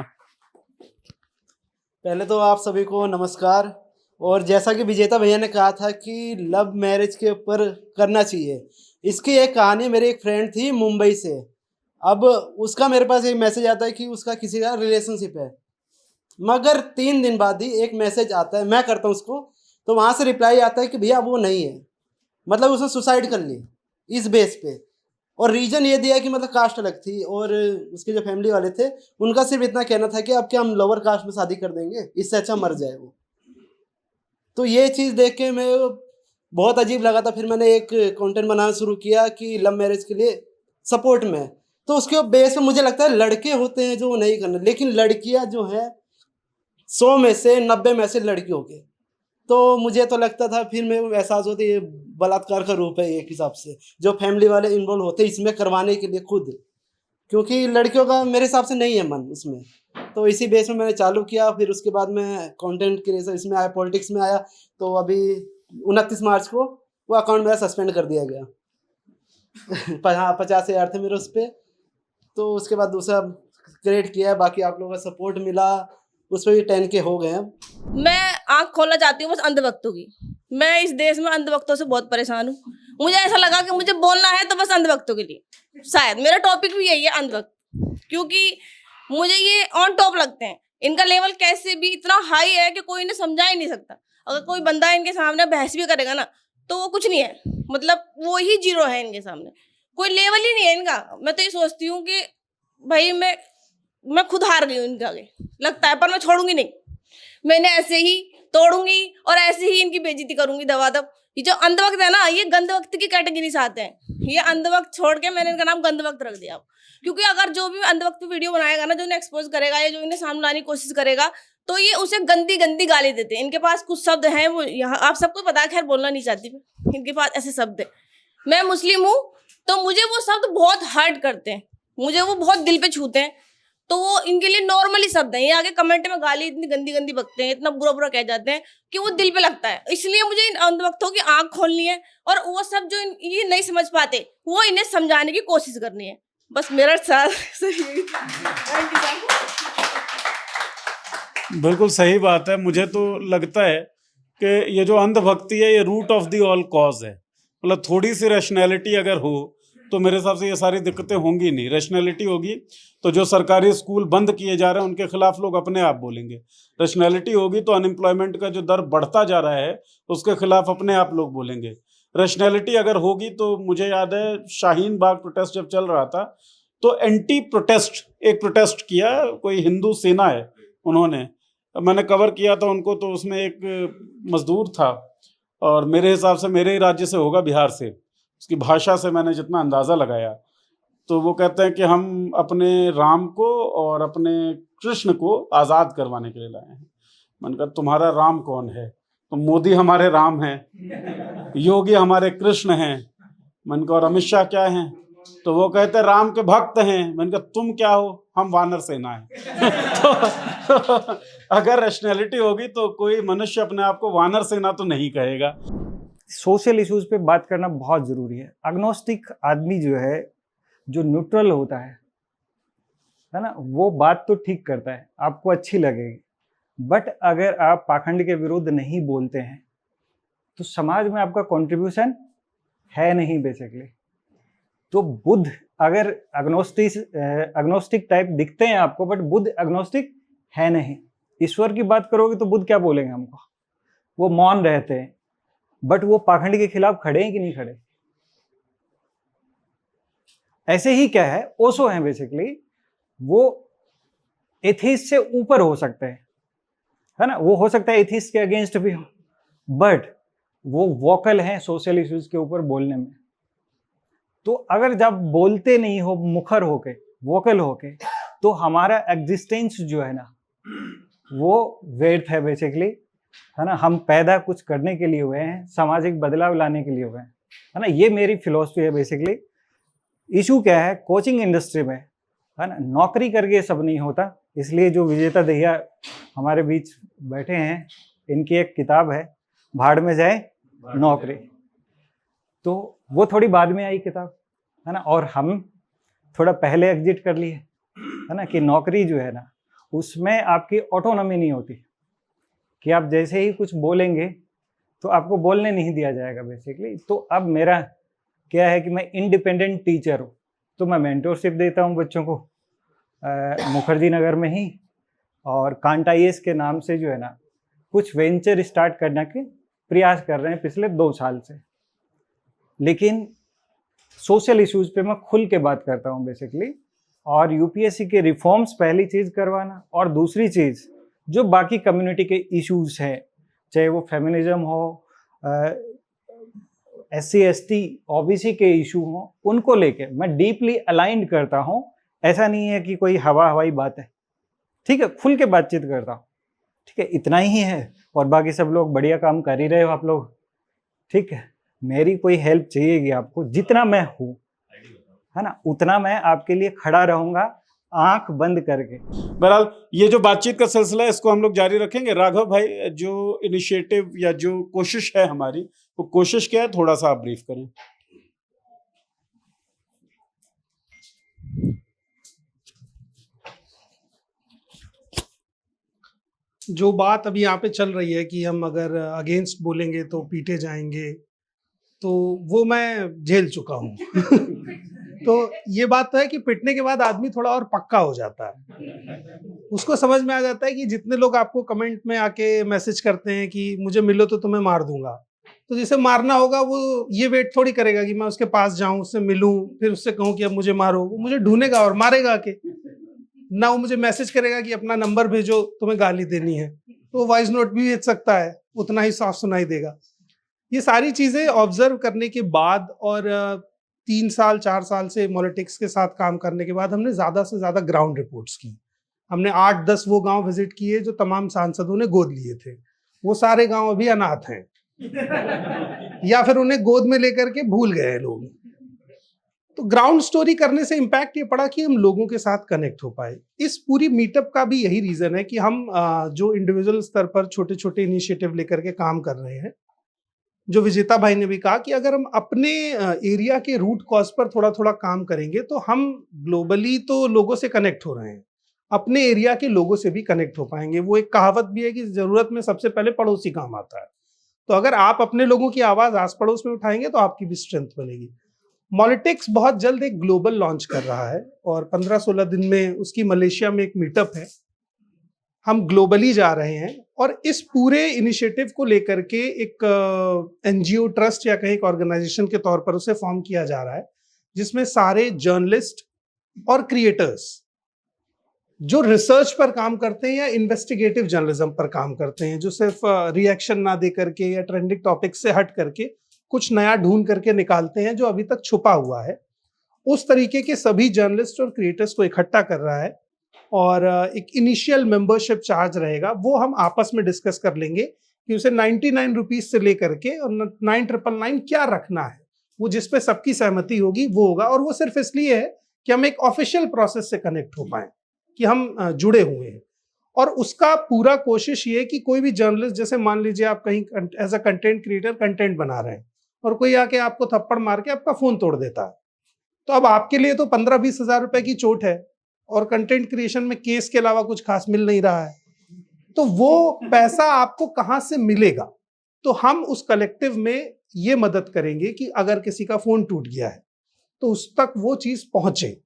पहले तो आप सभी को नमस्कार। और जैसा कि विजेता भैया ने कहा था कि लव मैरिज के ऊपर करना चाहिए, इसकी एक कहानी, मेरी एक फ्रेंड थी मुंबई से। अब उसका मेरे पास एक मैसेज आता है कि उसका किसी का रिलेशनशिप है, मगर 3 दिन बाद ही एक मैसेज आता है, मैं करता हूँ उसको, तो वहाँ से रिप्लाई आता है कि भैया वो नहीं है, मतलब उसने सुसाइड कर ली इस बेस पे। और रीज़न ये दिया कि मतलब कास्ट अलग थी और उसके जो फैमिली वाले थे उनका सिर्फ इतना कहना था कि अब क्या हम लोअर कास्ट में शादी कर देंगे, इससे अच्छा मर जाए वो। तो ये चीज़ देख के मैं बहुत अजीब लगा था। फिर मैंने एक कंटेंट बनाना शुरू किया कि लव मैरिज के लिए सपोर्ट में। तो उसके बेस पे मुझे लगता है लड़के होते हैं जो नहीं करना, लेकिन लड़कियां जो हैं 100 में से 90 में से लड़की हो गए। तो मुझे तो लगता था, फिर मैं एहसास होती है बलात्कार का रूप है एक हिसाब से, जो फैमिली वाले इन्वॉल्व होते हैं इसमें करवाने के लिए खुद, क्योंकि लड़कियों का मेरे हिसाब से नहीं है मन उसमें। तो इसी बेस में मैंने चालू किया। फिर उसके बाद मैं कंटेंट क्रिएशन इसमें आया, पॉलिटिक्स में आया। तो अभी 29 मार्च को वो अकाउंट मेरा सस्पेंड कर दिया गया। 50,000 थे मेरे उस पर। तो उसके बाद दूसरा क्रिएट किया, बाकी आप लोगों का सपोर्ट मिला, उस पर भी 10K हो गए हैं। मैं आंख खोलना चाहती हूँ बस अंधभक्तों की। मैं इस देश में अंधभक्तों से बहुत परेशान हूँ। मुझे ऐसा लगा कि मुझे बोलना है तो बस अंधभक्तों के लिए। शायद मेरा टॉपिक भी यही है, अंधभक्त, क्योंकि मुझे ये ऑन टॉप लगते हैं। इनका लेवल कैसे भी इतना हाई है कि कोई इन्हें समझा ही नहीं सकता। अगर कोई बंदा इनके सामने बहस भी करेगा ना तो वो कुछ नहीं है, मतलब वो ही जीरो है इनके सामने, कोई लेवल ही नहीं है इनका। मैं तो ये सोचती हूँ कि भाई मैं खुद हार गई हूँ इनके आगे, लगता है, पर मैं छोड़ूंगी नहीं। मैंने ऐसे ही तोड़ूंगी और ऐसे ही इनकी बेइज्जती करूंगी दबादब। ये जो अंधभक्त है ना, ये गंधभक्त की कैटेगरी से आते हैं। ये अंधभक्त छोड़ के मैंने इनका नाम गंधभक्त रख दिया। क्योंकि अगर जो भी अंधभक्त पे वीडियो बनाएगा ना, जो इन्हें एक्सपोज करेगा या जो इन्हें सामने लाने की कोशिश करेगा, तो ये उसे गंदी गंदी गाली देते हैं। इनके पास कुछ शब्द हैं, वो यहाँ आप सबको पता है, खैर बोलना नहीं चाहती मैं। इनके पास ऐसे शब्द है, मैं मुस्लिम हूँ तो मुझे वो शब्द बहुत हर्ट करते हैं, मुझे वो बहुत दिल पे छूते हैं। तो वो इनके लिए नॉर्मली शब्द है। ये आगे कमेंट में गाली इतनी गंदी गंदी बकते हैं, इतना बुरा बुरा कह जाते हैं कि वो दिल पे लगता है। इसलिए मुझे इन अंधभक्तों की आंख खोलनी है और वो सब जो ये नहीं समझ पाते वो इन्हें समझाने की कोशिश करनी है। बस मेरा साथ बिल्कुल सही बात है। मुझे तो लगता है कि ये जो अंधभक्ति है ये root of the all cause है। मतलब थोड़ी सी रैशनैलिटी अगर हो तो मेरे हिसाब से ये सारी दिक्कतें होंगी नहीं। रैशनैलिटी होगी तो जो सरकारी स्कूल बंद किए जा रहे हैं उनके खिलाफ लोग अपने आप बोलेंगे। रैशनैलिटी होगी तो अनएम्प्लॉयमेंट का जो दर बढ़ता जा रहा है उसके खिलाफ अपने आप लोग बोलेंगे। रैशनैलिटी अगर होगी तो मुझे याद है शाहीन बाग प्रोटेस्ट जब चल रहा था तो एंटी प्रोटेस्ट एक प्रोटेस्ट किया, कोई हिंदू सेना है उन्होंने, मैंने कवर किया था उनको। तो उसमें एक मजदूर था और मेरे हिसाब से मेरे ही राज्य से होगा, बिहार से, उसकी भाषा से मैंने जितना अंदाज़ा लगाया तो वो कहते हैं कि हम अपने राम को और अपने कृष्ण को आज़ाद करवाने के लिए लाए हैं। मैंने कहा तुम्हारा राम कौन है? तो मोदी हमारे राम हैं, योगी हमारे कृष्ण हैं। मैंने कहा और अमित शाह क्या हैं? तो वो कहते राम के भक्त हैं। मैंने कहा तुम क्या हो, हम वानर सेना हैं। तो अगर रैशनैलिटी होगी तो कोई मनुष्य अपने आप को वानर सेना तो नहीं कहेगा। सोशल इश्यूज पे बात करना बहुत ज़रूरी है। अग्नोस्टिक आदमी जो है, जो न्यूट्रल होता है ना, वो बात तो ठीक करता है, आपको अच्छी लगेगी, बट अगर आप पाखंड के विरुद्ध नहीं बोलते हैं तो समाज में आपका कंट्रीब्यूशन है नहीं बेसिकली। तो बुद्ध अगर अग्नोस्टिक टाइप दिखते हैं आपको, बट बुद्ध अग्नोस्टिक है नहीं। ईश्वर की बात करोगे तो बुद्ध क्या बोलेंगे हमको, वो मौन रहते हैं, बट वो पाखंड के खिलाफ खड़े हैं कि नहीं खड़े। ऐसे ही क्या है, ओशो है बेसिकली, वो एथिस्ट से ऊपर हो सकते हैं, है ना, वो हो सकता है एथिस्ट के अगेंस्ट भी हो, बट वो वोकल हैं सोशल इश्यूज के ऊपर बोलने में। तो अगर जब बोलते नहीं हो मुखर होके, वोकल होके, तो हमारा एग्जिस्टेंस जो है ना वो व्यर्थ है बेसिकली, है ना। हम पैदा कुछ करने के लिए हुए हैं, सामाजिक बदलाव लाने के लिए हुए हैं, है ना। ये मेरी फिलॉसफी है बेसिकली। इशू क्या है, कोचिंग इंडस्ट्री में, है ना, नौकरी करके सब नहीं होता। इसलिए जो विजेता दहिया हमारे बीच बैठे हैं, इनकी एक किताब है भाड़ में जाए नौकरी, तो वो थोड़ी बाद में आई किताब, है ना, और हम थोड़ा पहले एग्जिट कर लिए, है ना, कि नौकरी जो है ना उसमें आपकी ऑटोनॉमी नहीं होती, कि आप जैसे ही कुछ बोलेंगे तो आपको बोलने नहीं दिया जाएगा बेसिकली। तो अब मेरा क्या है कि मैं इंडिपेंडेंट टीचर हूँ, तो मैं मेंटोरशिप देता हूँ बच्चों को मुखर्जी नगर में ही, और कांटा IAS के नाम से जो है ना कुछ वेंचर स्टार्ट करने के प्रयास कर रहे हैं पिछले 2 साल से। लेकिन सोशल इश्यूज पे मैं खुल के बात करता हूँ बेसिकली, और UPSC के रिफॉर्म्स पहली चीज़ करवाना, और दूसरी चीज़ जो बाकी कम्युनिटी के इश्यूज हैं, चाहे वो फेमिनिज्म हो, SC ST OBC के इशू हो, उनको लेके मैं डीपली अलाइंड करता हूँ। ऐसा नहीं है कि कोई हवाई बात है, ठीक है, खुल के बातचीत करता हूँ, ठीक है, इतना ही है। और बाकी सब लोग बढ़िया काम कर ही रहे हो आप लोग, ठीक है। मेरी कोई हेल्प चाहिएगी आपको, जितना मैं हूँ, है ना, उतना मैं आपके लिए खड़ा रहूँगा, आंख बंद करके। बहरहाल ये जो बातचीत का सिलसिला है इसको हम लोग जारी रखेंगे। राघव भाई, जो इनिशिएटिव या जो कोशिश है हमारी, वो कोशिश क्या है, थोड़ा सा आप ब्रीफ करें। जो बात अभी यहाँ पे चल रही है कि हम अगर अगेंस्ट बोलेंगे तो पीटे जाएंगे, तो वो मैं झेल चुका हूँ। तो ये बात तो है कि पिटने के बाद आदमी थोड़ा और पक्का हो जाता है, उसको समझ में आ जाता है कि जितने लोग आपको कमेंट में आके मैसेज करते हैं कि मुझे मिलो तो तुम्हें मार दूंगा, तो जिसे मारना होगा वो ये वेट थोड़ी करेगा कि मैं उसके पास जाऊं, उससे मिलूं, फिर उससे कहूं कि अब मुझे मारो। वो मुझे ढूंढेगा और मारेगा के ना। वो मुझे मैसेज करेगा कि अपना नंबर भेजो, तुम्हें गाली देनी है, तो वॉइस नोट भी भेज सकता है, उतना ही साफ सुनाई देगा। ये सारी चीजें ऑब्जर्व करने के बाद और 3 साल 4 साल से पॉलिटिक्स के साथ काम करने के बाद हमने ज़्यादा से ज़्यादा ग्राउंड रिपोर्ट्स की। हमने 8-10 वो गांव विजिट किए जो तमाम सांसदों ने गोद लिए थे। वो सारे गांव अभी अनाथ हैं या फिर उन्हें गोद में लेकर के भूल गए लोग। तो ग्राउंड स्टोरी करने से इम्पैक्ट ये पड़ा कि हम लोगों के साथ कनेक्ट हो पाए। इस पूरी मीटअप का भी यही रीज़न है कि हम जो इंडिविजुअल स्तर पर छोटे छोटे इनिशिएटिव लेकर के काम कर रहे हैं, जो विजेता भाई ने भी कहा कि अगर हम अपने एरिया के रूट कॉज पर थोड़ा थोड़ा काम करेंगे तो हम ग्लोबली तो लोगों से कनेक्ट हो रहे हैं, अपने एरिया के लोगों से भी कनेक्ट हो पाएंगे। वो एक कहावत भी है कि ज़रूरत में सबसे पहले पड़ोसी काम आता है। तो अगर आप अपने लोगों की आवाज़ आस पड़ोस में उठाएंगे तो आपकी भी स्ट्रेंथ बनेगी। मॉलिटिक्स बहुत जल्द एक ग्लोबल लॉन्च कर रहा है और 15-16 दिन में उसकी मलेशिया में एक मीटअप है। हम ग्लोबली जा रहे हैं और इस पूरे इनिशिएटिव को लेकर के एक NGO ट्रस्ट या कहीं एक ऑर्गेनाइजेशन के तौर पर उसे फॉर्म किया जा रहा है, जिसमें सारे जर्नलिस्ट और क्रिएटर्स जो रिसर्च पर काम करते हैं या इन्वेस्टिगेटिव जर्नलिज्म पर काम करते हैं, जो सिर्फ रिएक्शन ना दे करके या ट्रेंडिंग टॉपिक से हट करके कुछ नया ढूंढ करके निकालते हैं जो अभी तक छुपा हुआ है, उस तरीके के सभी जर्नलिस्ट और क्रिएटर्स को इकट्ठा कर रहा है। और एक इनिशियल मेंबरशिप चार्ज रहेगा, वो हम आपस में डिस्कस कर लेंगे कि उसे 99 रुपीज से लेकर के और 9999 क्या रखना है। वो जिस पे सबकी सहमति होगी वो होगा, और वो सिर्फ इसलिए है कि हम एक ऑफिशियल प्रोसेस से कनेक्ट हो पाए, कि हम जुड़े हुए हैं। और उसका पूरा कोशिश ये है कि कोई भी जर्नलिस्ट, जैसे मान लीजिए आप कहीं as a content creator content बना रहे हैं और कोई आके आपको थप्पड़ मार के आपका फोन तोड़ देता है, तो अब आपके लिए तो 15-20 हज़ार रुपए की चोट है और कंटेंट क्रिएशन में केस के अलावा कुछ खास मिल नहीं रहा है, तो वो पैसा आपको कहाँ से मिलेगा? तो हम उस कलेक्टिव में ये मदद करेंगे कि अगर किसी का फोन टूट गया है तो उस तक वो चीज पहुंचे।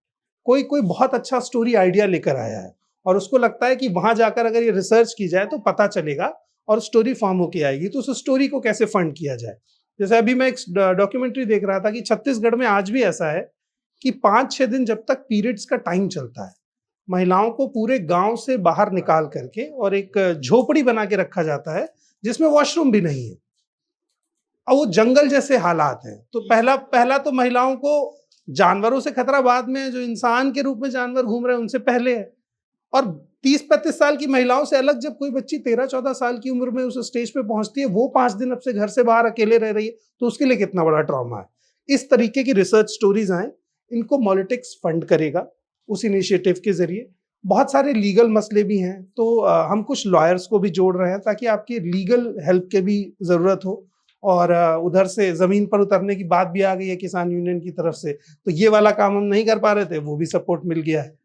कोई बहुत अच्छा स्टोरी आइडिया लेकर आया है और उसको लगता है कि वहां जाकर अगर ये रिसर्च की जाए तो पता चलेगा और स्टोरी फॉर्म होके आएगी, तो उस स्टोरी को कैसे फंड किया जाए। जैसे अभी मैं एक डॉक्यूमेंट्री देख रहा था कि छत्तीसगढ़ में आज भी ऐसा है कि 5-6 दिन जब तक पीरियड्स का टाइम चलता है, महिलाओं को पूरे गांव से बाहर निकाल करके और एक झोपड़ी बना के रखा जाता है जिसमें वॉशरूम भी नहीं है, और वो जंगल जैसे हालात हैं। तो पहला तो महिलाओं को जानवरों से खतरा बाद में, जो इंसान के रूप में जानवर घूम रहे हैं उनसे पहले है। और 30-35 साल की महिलाओं से अलग जब कोई बच्ची 13-14 साल की उम्र में उस स्टेज पे पहुंचती है, वो 5 दिन अब से घर से बाहर अकेले रह रही है, तो उसके लिए कितना बड़ा ट्रॉमा है। इस तरीके की रिसर्च स्टोरीज आए, इनको मॉलिटिक्स फंड करेगा उस इनिशिएटिव के जरिए। बहुत सारे लीगल मसले भी हैं, तो हम कुछ लॉयर्स को भी जोड़ रहे हैं ताकि आपकी लीगल हेल्प के भी ज़रूरत हो। और उधर से ज़मीन पर उतरने की बात भी आ गई है किसान यूनियन की तरफ से, तो ये वाला काम हम नहीं कर पा रहे थे, वो भी सपोर्ट मिल गया है।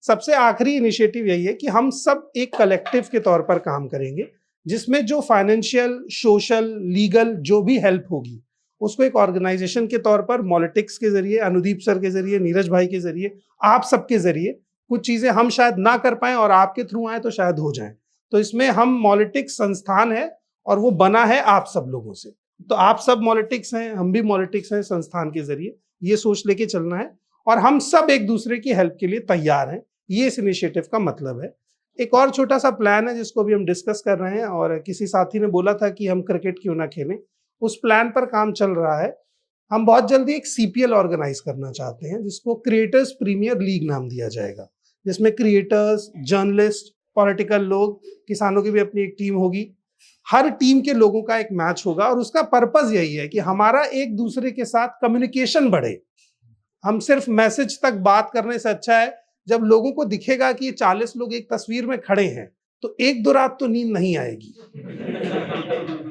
सबसे आखिरी इनिशिएटिव यही है कि हम सब एक कलेक्टिव के तौर पर काम करेंगे, जिसमें जो फाइनेंशियल, सोशल, लीगल जो भी हेल्प होगी उसको एक ऑर्गेनाइजेशन के तौर पर मॉलिटिक्स के जरिए, अनुदीप सर के जरिए, नीरज भाई के जरिए, आप सबके जरिए कुछ चीज़ें हम शायद ना कर पाएं और आपके थ्रू आए तो शायद हो जाएं। तो इसमें हम मॉलिटिक्स संस्थान है और वो बना है आप सब लोगों से, तो आप सब मॉलिटिक्स हैं, हम भी मॉलिटिक्स हैं संस्थान के जरिए, ये सोच लेके चलना है और हम सब एक दूसरे की हेल्प के लिए तैयार हैं। ये इस इनिशिएटिव का मतलब है। एक और छोटा सा प्लान है जिसको भी हम डिस्कस कर रहे हैं, और किसी साथी ने बोला था कि हम क्रिकेट क्यों ना खेलें, उस प्लान पर काम चल रहा है। हम बहुत जल्दी एक CPL ऑर्गेनाइज करना चाहते हैं जिसको क्रिएटर्स प्रीमियर लीग नाम दिया जाएगा, जिसमें क्रिएटर्स, जर्नलिस्ट, पॉलिटिकल लोग, किसानों की भी अपनी एक टीम होगी, हर टीम के लोगों का एक मैच होगा। और उसका पर्पस यही है कि हमारा एक दूसरे के साथ कम्युनिकेशन बढ़े। हम सिर्फ मैसेज तक बात करने से अच्छा है जब लोगों को दिखेगा कि ये 40 लोग एक तस्वीर में खड़े हैं, तो 1-2 रात तो नींद नहीं आएगी।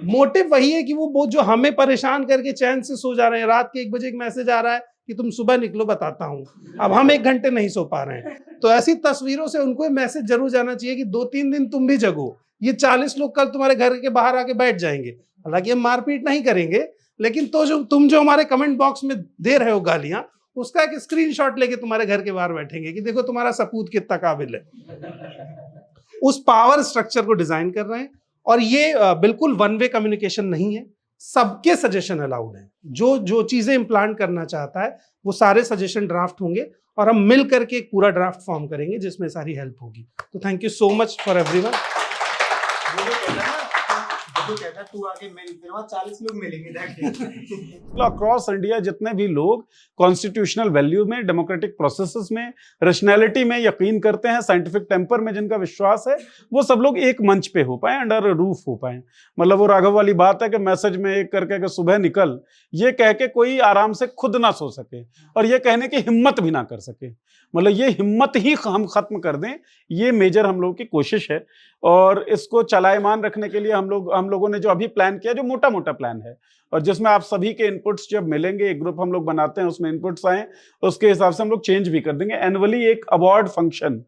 मोटिव वही है कि वो जो हमें परेशान करके चैन से सो जा रहे हैं, रात के 1 बजे एक मैसेज आ रहा है कि तुम सुबह निकलो बताता हूँ, अब हम 1 घंटे नहीं सो पा रहे हैं, तो ऐसी तस्वीरों से उनको मैसेज जरूर जाना चाहिए कि 2-3 दिन तुम भी जगो, ये 40 लोग कल तुम्हारे घर के बाहर आके बैठ जाएंगे। हालांकि हम मारपीट नहीं करेंगे, लेकिन तो तुम जो हमारे कमेंट बॉक्स में दे रहे हो गालियां, उसका एक स्क्रीनशॉट लेके तुम्हारे घर के बाहर बैठेंगे कि देखो तुम्हारा सपूत कितना काबिल है। उस पावर स्ट्रक्चर को डिजाइन कर रहे हैं, और ये बिल्कुल वन वे कम्युनिकेशन नहीं है, सबके सजेशन अलाउड है। जो चीजें इम्प्लांट करना चाहता है वो सारे सजेशन ड्राफ्ट होंगे और हम मिल करके एक पूरा ड्राफ्ट फॉर्म करेंगे जिसमें सारी हेल्प होगी। तो thank you so much for everyone. Across India जितने भी लोग कॉन्स्टिट्यूशनल वैल्यू में, डेमोक्रेटिक प्रोसेसेस में, रैशनैलिटी में यकीन करते हैं, साइंटिफिक टेम्पर में जिनका विश्वास है, वो सब लोग एक मंच पे हो पाए, अंडर रूफ हो पाए। मतलब वो राघव वाली बात है कि मैसेज में एक करके कि सुबह निकल, ये कह के कोई आराम से खुद ना सो सके और ये कहने की हिम्मत भी ना कर सके। मतलब ये हिम्मत ही हम खत्म कर दें, ये मेजर हम लोगों की कोशिश है। और इसको चलायमान रखने के लिए हम लोगों ने जो अभी प्लान किया, जो मोटा मोटा प्लान है, और जिसमें आप सभी के इनपुट्स जब मिलेंगे, एक ग्रुप हम लोग बनाते हैं, उसमें इनपुट्स आए, उसके हिसाब से हम लोग चेंज भी कर देंगे। एनुअली एक अवार्ड फंक्शन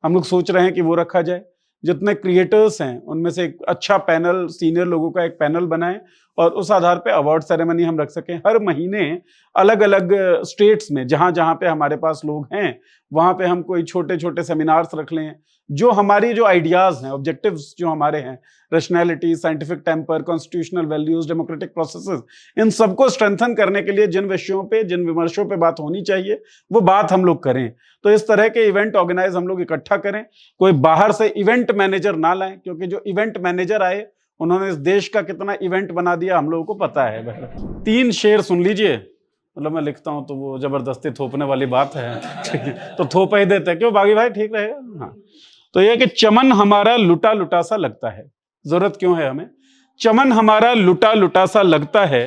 हम लोग सोच रहे हैं कि वो रखा जाए, जितने क्रिएटर्स हैं उनमें से एक अच्छा पैनल, सीनियर लोगों का एक पैनल बनाएं और उस आधार पे अवार्ड सेरेमनी हम रख सकें। हर महीने अलग अलग स्टेट्स में जहां जहां पे हमारे पास लोग हैं, वहां पे हम कोई छोटे छोटे सेमिनार्स रख लें, जो हमारी जो आइडियाज हैं, ऑब्जेक्टिव्स जो हमारे हैं, rationality, scientific temper, constitutional values, democratic processes, इन सबको स्ट्रेंथन करने के लिए जिन विषयों पे, जिन विमर्शों पे बात होनी चाहिए, वो बात हम लोग करें। तो इस तरह के इवेंट ऑर्गेनाइज हम लोग इकट्ठा करें। कोई बाहर से इवेंट मैनेजर ना लाएं, क्योंकि जो इवेंट मैनेजर आए उन्होंने इस देश का कितना इवेंट बना दिया हम लोगों को पता है। 3 शेर सुन लीजिए, मतलब मैं लिखता हूं तो वो जबरदस्ती थोपने वाली बात है तो थोप ही देते हैं। क्यों बागी भाई, ठीक रहेगा? हाँ, तो ये कि चमन हमारा लुटा लुटा सा लगता है। जरूरत क्यों है हमें? चमन हमारा लुटा लुटा सा लगता है,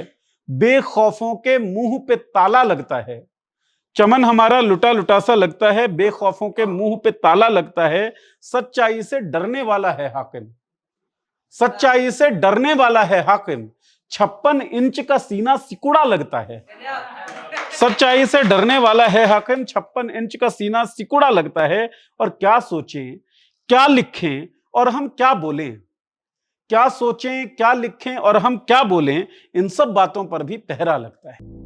बेखौफों के मुंह पे ताला लगता है। चमन हमारा लुटा लुटा सा लगता है, बेखौफों के मुंह पे ताला लगता है। सच्चाई से डरने वाला है हाकिम, सच्चाई से डरने वाला है हाकिम। 56 इंच का सीना सिकुड़ा लगता है। सच्चाई से डरने वाला है हाकिम, 56 इंच का सीना सिकुड़ा लगता है। और क्या सोचें, क्या लिखें और हम क्या बोलें, क्या सोचें, क्या लिखें और हम क्या बोलें, इन सब बातों पर भी पहरा लगता है।